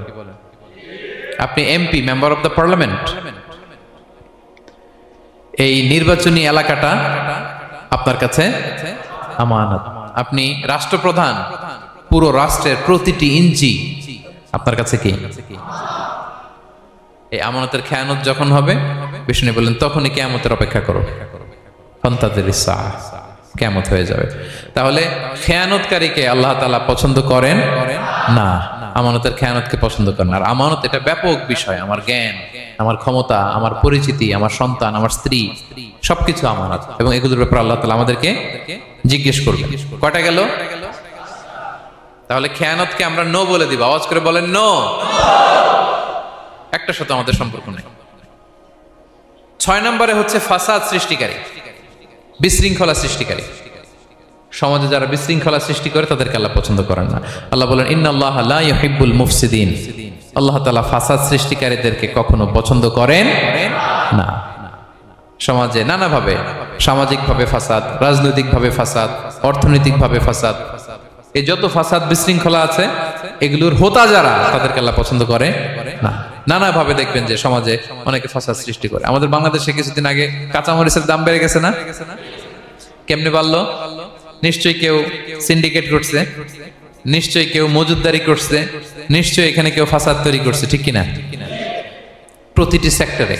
আপনি MP, member of the parliament, এই নির্বাচনী এলাকাটা আপনার কাছে আমানত। আপনি রাষ্ট্রপ্রধান, পুরো রাষ্ট্রের প্রতিটি ইঞ্চি আপনার কাছে কি? এই আমানতের খেয়ানত যখন হবে, বিষ্ণু বললেন তখনই কিয়ামতের অপেক্ষা করো, ফান্তাযিরিস সাআহ, কিয়ামত হয়ে যাবে। তাহলে খেয়ানতকারীকে আল্লাহ তাআলা পছন্দ করেন না, আমানতের খেয়ানতকে পছন্দ করেন। আর আমানত এটা ব্যাপক বিষয়। আমার জ্ঞান, আমার ক্ষমতা, আমার পরিচিতি, আমার সন্তান, আমার স্ত্রী, সবকিছু আমানত। এবং এগুলোর ব্যাপারে আল্লাহ তাআলা আমাদেরকে জিজ্ঞেস করবেন। কয়টা গেল? তাহলে খেয়ানতকে আমরা নো বলে দিব। আওয়াজ করে বলেন নো। একটা সাথে আমাদের সম্পর্ক নেই। 6 নম্বরে হচ্ছে ফাসাদ সৃষ্টিকারী, বিশৃঙ্খলা সৃষ্টিকারী। সমাজে যারা বিশৃঙ্খলা সৃষ্টি করে তাদেরকে আল্লাহ পছন্দ করেন না। আল্লাহ বলেন ইন্নাল্লাহা লা ইউহিব্বুল মুফসিদিন। আল্লাহ তাআলা ফাসাদ সৃষ্টিকারীদেরকে কখনো পছন্দ করেন না। সমাজে নানাভাবে, সামাজিকভাবে ফাসাদ, রাজনৈতিকভাবে ফাসাদ, অর্থনৈতিকভাবে ফাসাদ, এই যত ফাসাদ বিশৃঙ্খলা আছে এগুলোর হোতা যারা, তাদেরকে আল্লাহ পছন্দ করে না। নানাভাবে দেখবেন যে সমাজে অনেকে ফাসাদ সৃষ্টি করে। আমাদের বাংলাদেশে কিছুদিন আগে কাঁচামরিচের দাম বেড়ে গেছে না? কেমনে বাড়লো? নিশ্চয়ই কেউ সিন্ডিকেট করছে, নিশ্চয়ই কেউ মজুদদারি করছে, নিশ্চয়ই এখানে কেউ ফাসাদ তৈরি করছে, ঠিক কিনা? প্রতিটি সেক্টরে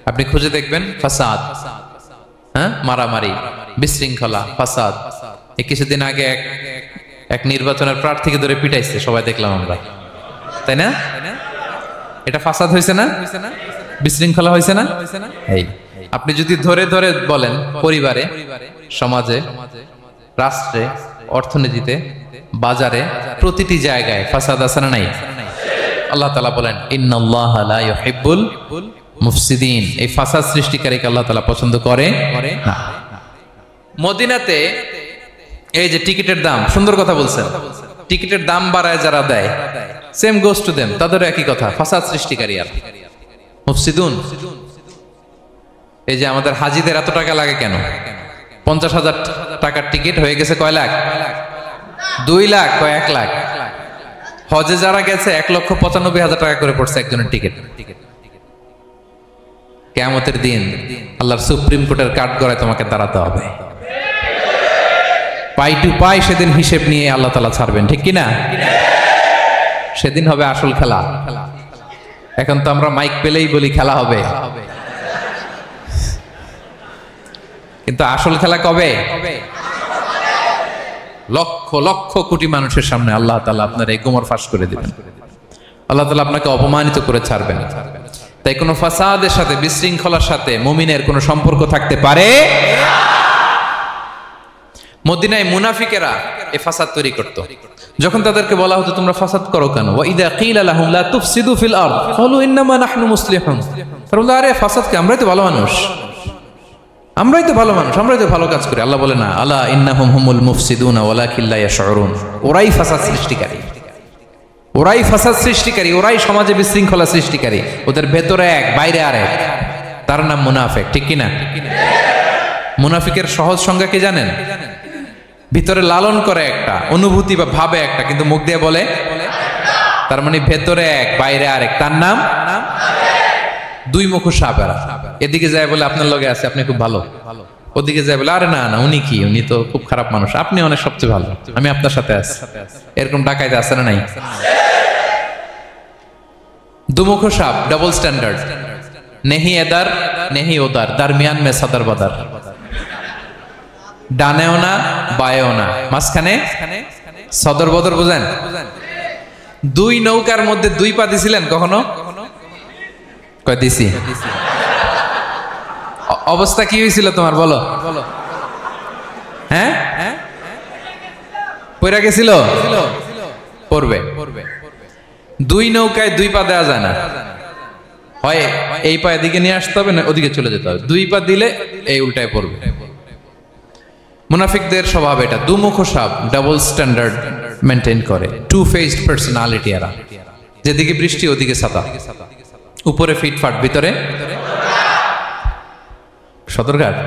আপনি খুঁজে দেখবেন ফাসাদ, হ্যাঁ, মারামারি, বিশৃঙ্খলা, ফাসাদ। এই কিছুদিন আগে এক নির্বাচনের প্রার্থীকে ধরে পিটাইছে, সবাই দেখলাম আমরা, তাই না? এটা ফাসাদ হয়েছে না? বিশৃঙ্খলা হয়েছে না? এই আপনি যদি ধরে ধরে বলেন, পরিবারে, সমাজে, রাষ্ট্রে, অর্থনীতিতে, বাজারে, প্রতিটি জায়গায় ফাসাদ আছে না নাই? আল্লাহ তাআলা বলেন ইন্নাল্লাহা লা ইউহিব্বুল মুফসিদিন। এই ফাসাদ সৃষ্টিকারীকে আল্লাহ তাআলা পছন্দ করে না। মদিনাতে এই যে টিকিটের দাম, সুন্দর কথা বলছেন, টিকিটের দাম বাড়ায় যারা দেয়, সেম গোস টু দেম, তাদের একই কথা, ফাসাদ সৃষ্টিকারী আর মুফসিদুন। এই যে আমাদের হাজিদের এত টাকা লাগে কেন? 50,000 টাকার টিকিট হয়ে গেছে কয় লাখ? 2 লাখ, কয় 1 লাখ। হজে যারা গেছে 1,95,000 টাকা করে পড়ছে একজনের টিকিট। কিয়ামতের দিন আল্লাহর সুপ্রিম কোর্টের কাঠগড়ায় তোমাকে দাঁড়াতে হবে, পাই টু পাই সেদিন হিসেব নিয়ে আল্লাহ তাআলা ছাড়বেন, ঠিক কিনা? সেদিন হবে আসল খেলা। এখন তো আমরা মাইক পেলেই বলি খেলা হবে, কিন্তু আসল খেলা কবে? লক্ষ লক্ষ কোটি মানুষের সামনে আল্লাহ তাআলা আপনার এই গোমর ফাঁস করে দিবেন। আল্লাহ তাআলা আপনাকে অপমানিত করে ছাড়বেন। তাই কোনো ফাসাদের সাথে, বিশৃঙ্খলার সাথে মুমিনের কোনো সম্পর্ক থাকতে পারে? মদিনায় মুনাফিকেরা এই ফাসাদ তৈরি করত। যখন তাদেরকে বলা হতো তোমরা ফাসাদ করো কেন, ওয়া ইযা কিলা লাহুম লা তুফসিদু ফিল আরদ ক্বালু ইন্নামা নাহনু মুসলিহুন। তারা বলতো আরে ফাসাদ কি, আমরাই তো ভালো মানুষ, আমরাই তো ভালো মানুষ, আমরাই তো ভালো কাজ করি। আল্লাহ বলে না, আলা ইন্নাহুম হুমুল মুফসিদুনা ওয়ালাকিন লা ইয়াশউরুন। ওরাই ফাসাদ সৃষ্টিকারী, ওরাই ফাসাদ সৃষ্টিকারী, ওরাই সমাজে বিশৃঙ্খলা সৃষ্টিকারী। ওদের ভেতরে এক, বাইরে আরেক, তার নাম মুনাফিক, ঠিক কিনা? মুনাফিকের সহজ সংজ্ঞা কি জানেন? ভিতরে লালন করে একটা, অনুভূতি বা ভাবে একটা, কিন্তু মুখ দিয়ে বলে, তার মানে ভেতরে এক, বাইরে আরেক, তার নাম দুই মুখ সাপেরা। এদিকে যায় বলে আপনার লগে আছে, আপনি খুব ভালো, ওদিকে যায় বলে আরে না না, উনি কি, উনি তো খুব খারাপ মানুষ, আপনি অনেক সবচেয়ে ভালো, আমি আপনার সাথে আছি। এরকম ডাকাইতে আছে না নাই? দুমুখ সাপ, ডাবল স্ট্যান্ডার্ড, নেহি এদার নেহি ওদার, দারমিয়ান মে সাদার বাদার, ডানেও না বায়েও না, মাঝখানে সদর বদর। বুঝেন? দুই নৌকার মধ্যে দুই পা দিছিলেন কখনো? কয় দিছি? অবস্থা কি হয়েছিল তোমার বলো? হ্যাঁ, পয়রা গেছিল? পড়বে। দুই নৌকায় দুই পা দেওয়া যায় না, হয় এই পা এদিকে নিয়ে আসতে হবে না ওদিকে চলে যেতে হবে, দুই পা দিলে এই উল্টায় পড়বে। মুনাফিকদের স্বভাব এটা, দুমুখ সাপ, ডাবল স্ট্যান্ডার্ড মেনটেন করে, টু ফেসড পার্সোনালিটি এরা। যেদিকে বৃষ্টি ওদিকে ছাতা, উপরে ফিটফাট ভিতরে সদরঘাট।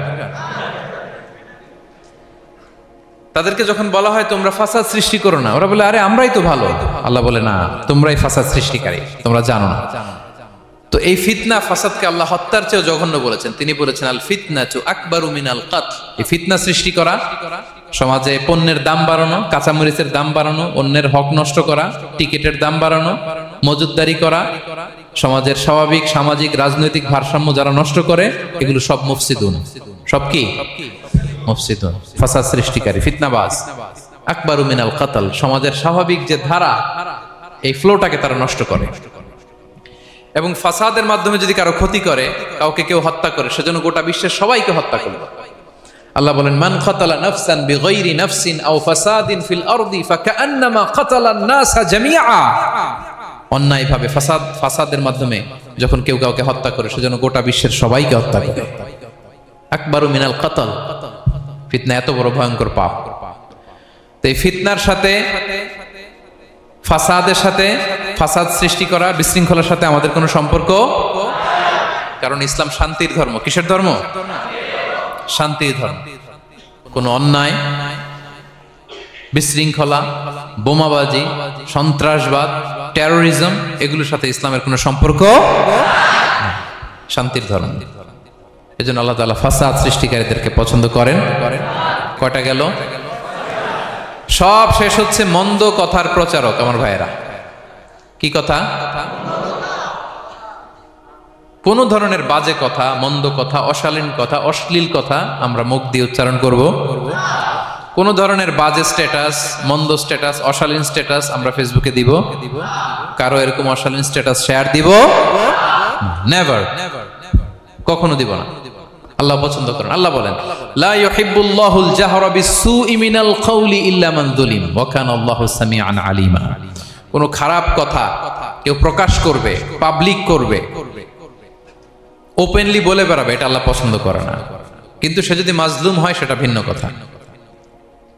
তাদেরকে যখন বলা হয় তোমরা ফাসাদ সৃষ্টি করো না, ওরা বলে আরে আমরাই তো ভালো। আল্লাহ বলে না, তোমরাই ফাসাদ সৃষ্টিকারী, তোমরা জানো না। তো এই ফিতনা ফাসাদকে আল্লাহ হত্যার চেয়েও জঘন্য বলেছেন। তিনি বলেছেন আল ফিতনাতু আকবারু মিনাল কতল। এই ফিতনা সৃষ্টি করা, সমাজে পণ্যের দাম বাড়ানো, কাঁচামরিচের দাম বাড়ানো, অন্যের হক নষ্ট করা, টিকিটের দাম বাড়ানো, মজুদদারি করা, সমাজের স্বাভাবিক সামাজিক রাজনৈতিক ভারসাম্য যারা নষ্ট করে, এগুলো সব মুফসিদুন। সব কি? মুফসিদুন, ফাসাদ সৃষ্টিকারী, ফিতনাবাজ। আকবারু মিনাল কতল, সমাজের স্বাভাবিক যে ধারা, এই ফ্লোটাকে তারা নষ্ট করে। এবং ফাসাদের মাধ্যমে যদি কারো ক্ষতি করে, কাউকে কেউ হত্যা করে, সেজন্য গোটা বিশ্বের সবাইকে হত্যা করবে। আল্লাহ বলেন মান কাতালা নাফসান বিগাইরি নাফসিন আও ফাসাদিন ফিল আরদি ফাকান্নামা কাতালান নাসা জামিআ। অন্যায়ভাবে ফাসাদের মাধ্যমে যখন কেউ কাউকে হত্যা করে, সেজন্য গোটা বিশ্বের সবাইকে হত্যা করে। আকবারু মিনাল কতল, ফিতনা এত বড় ভয়ঙ্কর পাপ। তো এই ফিতনার সাথে, ফাসাদের সাথে, ফাসাদ সৃষ্টি করা, বিশৃঙ্খলার সাথে আমাদের কোনো সম্পর্ক, কারণ ইসলাম শান্তির ধর্ম। কিসের ধর্ম? শান্তির ধর্ম। কোনো অন্যায়, বিশৃঙ্খলা, বোমাবাজি, সন্ত্রাসবাদ, টেরোরিজম, এগুলোর সাথে ইসলামের কোনো সম্পর্ক, শান্তির ধর্ম। এজন্য আল্লাহ তাআলা ফাসাদ সৃষ্টিকারীদেরকে পছন্দ করেন। কয়টা গেল? সব শেষ হচ্ছে মন্দ কথার প্রচারক। আমার ভাইয়েরা, কি কথা? কোন ধরনের বাজে কথা, মন্দ কথা, অশালীন কথা, অশ্লীল কথা আমরা মুখ দিয়ে উচ্চারণ করব। কোন ধরনের বাজে স্ট্যাটাস, মন্দ স্ট্যাটাস, অশালীন স্ট্যাটাস আমরা ফেসবুকে দিব? কারো এরকম অশালীন স্ট্যাটাস শেয়ার দিব? নেভার, কখনো দিব না। আল্লাহ পছন্দ করেন। আল্লাহ বলেন লা ইউহিব্বুল্লাহুল জাহরা বিসসুই মিনাল কওলি ইল্লা মান যুলিম ওয়া কানা আল্লাহু সামিআন আলিমা। কোন খারাপ কথা কেউ প্রকাশ করবে, পাবলিক করবে, ওপেনলি বলে বেড়াবে, এটা আল্লাহ পছন্দ করে না। কিন্তু সে যদি মাজলুম হয় সেটা ভিন্ন কথা।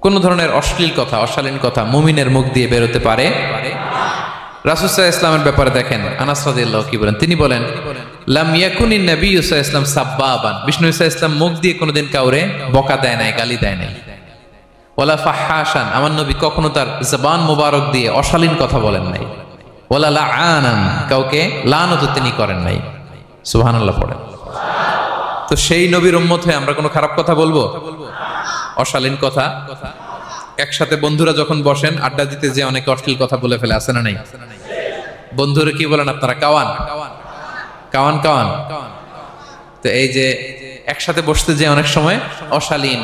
কোন ধরনের অশ্লীল কথা, অশালীন কথা মুমিনের মুখ দিয়ে বেরোতে পারে? রাসূল সাল্লাল্লাহু আলাইহি ওয়াসাল্লামের ব্যাপারে দেখেন, আনাস রাদিয়াল্লাহু কি বলেন? তিনি বলেন লাম ইয়াকুনিন নবিয়্যু সাল্লাল্লাহু আলাইহি ওয়াসাল্লাম সাব্বাবান। বিষ্ণু সাল্লাল্লাহু আলাইহি ওয়াসাল্লাম মুখ দিয়ে কোনোদিন কাউরে বকা দেয় নাই, গালি দেয় নাই। ওয়ালা ফাহাশান, আমার নবী কখনো তার জবান মোবারক দিয়ে অশালীন কথা বলেন নাই। ওয়ালা লাআনান, কাউকে লানত তিনি করেন নাই। সুবহানাল্লাহ পড়েন। তো সেই নবীর উম্মত হয়ে আমরা কোনো খারাপ কথা বলবো? অশালীন কথা? একসাথে বন্ধুরা যখন বসেন আড্ডা দিতে, যে অনেকে অশ্লীল কথা বলে ফেলে, আছে না নাই? বন্ধুরা কি বলেন আপনারা? Cowan Cowan Cowan. তো এই যে একসাথে বসতে যে অনেক সময় অশালীন,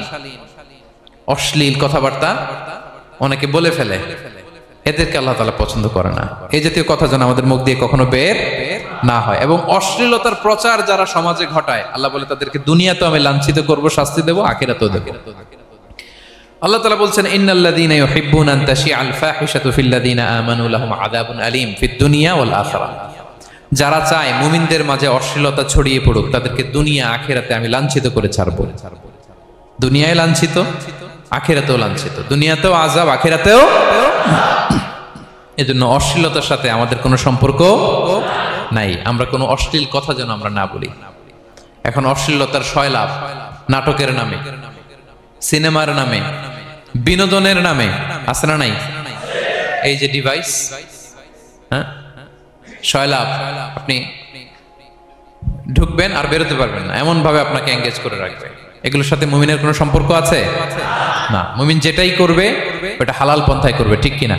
অশ্লীল কথাবার্তা অনেকে বলে ফেলে, এদেরকে আল্লাহ তাআলা পছন্দ করে না। এই জাতীয় কথা যেন আমাদের মুখ দিয়ে কখনো বের না হয়। এবং অশ্লীলতার প্রচার যারা সমাজে ঘটায়, আল্লাহ বলে তাদেরকে দুনিয়াতেও আমি লাঞ্ছিত করব, শাস্তি দেব, আখিরাতেও দেব। আল্লাহ তাআলা বলছেন ইন্নাল্লাযীনা ইউহিব্বুনা আন তাশিআল ফাহিশাতু ফিল্লাযীনা আমানু লাহুম আযাবুন আলীম ফিদ দুনিয়া ওয়াল আখিরাহ। যারা চায় মুমিনদের মাঝে অশ্লীলতা ছড়িয়ে পড়ুক, তাদেরকে দুনিয়া আখিরাতে আমি লাঞ্ছিত করে ছাড়ব। দুনিয়ায় লাঞ্ছিত, আখিরাতেও লাঞ্ছিত। দুনিয়াতেও আযাব, আখিরাতেও। এজন্য অশ্লীলতার সাথে আমাদের কোনো সম্পর্ক নাই। আমরা কোনো অশ্লীল কথা যেন আমরা না বলি। এখন অশ্লীলতার সয়লাভ, নাটকের নামে, সিনেমার নামে, বিনোদনের নামে, আছে না নাই? এই যে ডিভাইস, হ্যাঁ, সয়লাভ, আপনি ঢুকবেন আর বেরোতে পারবেন না, এমন ভাবে আপনাকে এঙ্গেজ করে রাখবে। এগুলোর সাথে মুমিনের কোনো সম্পর্ক আছে না। মুমিন যেটাই করবে ওটা হালাল পন্থায় করবে, ঠিক কিনা?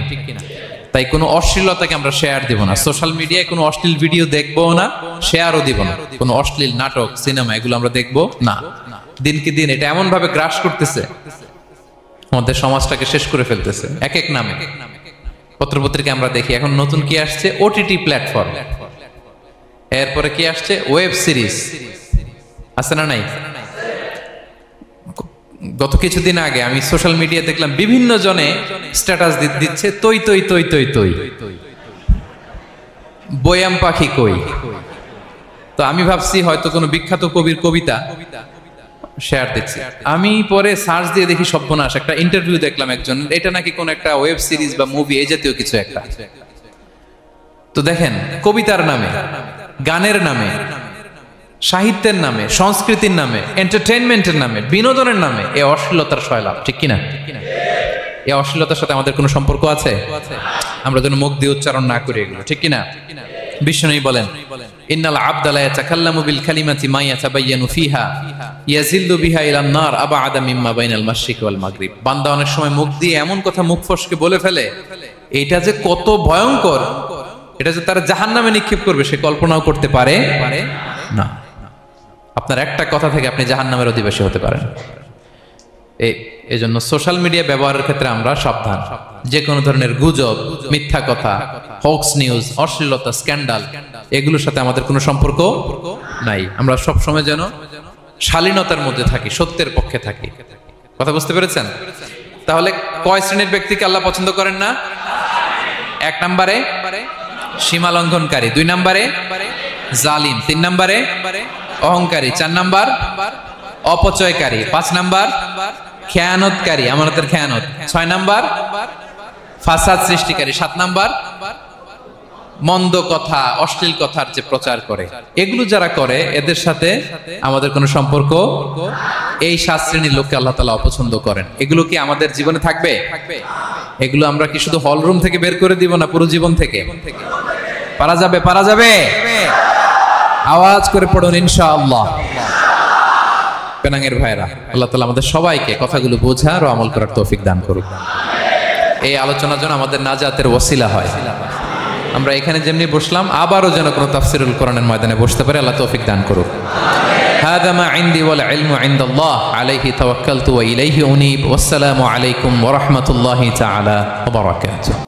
তাই কোনো অশ্লীলতাকে আমরা শেয়ার দিব না। সোশ্যাল মিডিয়ায় কোনো অশ্লীল ভিডিও দেখবো না, শেয়ারও দিব না। কোনো অশ্লীল নাটক, সিনেমা এগুলো আমরা দেখবো না। দিনকে দিন এটা এমন ভাবে গ্রাস করতেছে, আমাদের সমাজটাকে শেষ করে ফেলতেছে এক এক নামে। পত্রপত্রিকা আমরা দেখি এখন নতুন কি আসছে, ওটিটি প্ল্যাটফর্ম। এরপরে কি আসছে, ওয়েব সিরিজ, আছে না নাই? গত কিছুদিন আগে আমি সোশ্যাল মিডিয়া দেখলাম বিভিন্ন জনে স্ট্যাটাস দিচ্ছে তৈ তৈ তৈ তৈ তৈ, বয়াম পাখি কই। তো আমি ভাবছি হয়তো কোনো বিখ্যাত কবির কবিতা শেয়ার দিচ্ছি। আমি পরে সার্চ দিয়ে দেখি সর্বনাশ, একটা ইন্টারভিউ দেখলাম একজন, এটা নাকি কোন একটা ওয়েব সিরিজ বা মুভি এই জাতীয় কিছু একটা। তো দেখেন, কবিতার নামে, গানের নামে, সাহিত্যের নামে, সংস্কৃতির নামে, এন্টারটেইনমেন্টের নামে, বিনোদনের নামে এই অশ্লীলতার শয়লাভ, ঠিক কিনা? এই অশ্লীলতার সাথে আমাদের কোনো সম্পর্ক আছে? আমরা যেন মুখ দিয়ে উচ্চারণ না করি এগুলো, ঠিক কিনা? বিষ্ণু বলেন, ইন্নাল আবদা লা ইয়াতাকাল্লামু বিল কালিমাতি মা ইয়াতাবায়ানু ফিহা ইয়াজিল্লু বিহা ইলান নার আবআদা মিম্মা বাইনাল মাশরিক ওয়াল মাগরিব। বান্দা অনেক সময় মুখ দিয়ে এমন কথা মুখ ফসকে বলে ফেলে, এটা যে কত ভয়ঙ্কর, এটা যে তার জাহান্নামে নিক্ষেপ করবে সে কল্পনাও করতে পারে না। আপনার একটা কথা থেকে আপনি জাহান্নামের অধিবাসী হতে পারেন। এই জন্য সোশ্যাল মিডিয়া ব্যবহারের ক্ষেত্রে আমরা সাবধান। যে কোনো ধরনের গুজব, মিথ্যা কথা, হক্স নিউজ, অশ্লীলতা, স্ক্যান্ডাল, এগুলোর সাথে আমাদের কোনো সম্পর্ক নাই। আমরা সব সময় যেন শালীনতার মধ্যে থাকি, সত্যের পক্ষে থাকি। কথা বুঝতে পেরেছেন? তাহলে কয় শ্রেণীর ব্যক্তিকে আল্লাহ পছন্দ করেন না? 1 নম্বরে সীমা লঙ্ঘনকারী, 2 নম্বরে জালিম, 3 নম্বরে অহংকারী, 4 নম্বর অপচয়কারী, 5 নম্বর খেয়ানতকারী, আমানতের খেয়ানত, 6 নম্বর ফাসাদ সৃষ্টিকারী, 7 নম্বর মন্দ কথা, অশ্লীল কথার যে প্রচার করে। এগুলো যারা করে এদের সাথে আমাদের কোনো সম্পর্ক, এই 7 শ্রেণীর লোককে আল্লাহ তাআলা অপছন্দ করেন। এগুলো কি আমাদের জীবনে থাকবে? এগুলো আমরা কি শুধু হল রুম থেকে বের করে দিব না পুরো জীবন থেকে? পারা যাবে? পারা যাবে? আওয়াজ করে পড়ুন ইনশাআল্লাহ। পেনাঙ্গের ভাইরা, আল্লাহ তাআলা আমাদের সবাইকে কথাগুলো বোঝার ও আমল করার তৌফিক দান করুক। এই আলোচনা যেন আমাদের নাজাতের ওসিলা হয়। আমরা এখানে যেমনি বসলাম, আবারও যেন কোনো তাফসিরুল কোরআনের ময়দানে বসতে পারে, আল্লাহ তৌফিক দান করুক। হাদা মা ইনদি ওয়াল ইলমু ইনদাল্লাহ আলাইহি তাওয়াক্কালতু ওয়া ইলাইহি উনীব। ওয়াসসালামু আলাইকুম ওয়া রাহমাতুল্লাহি তাআলা ওয়া বারাকাতুহু।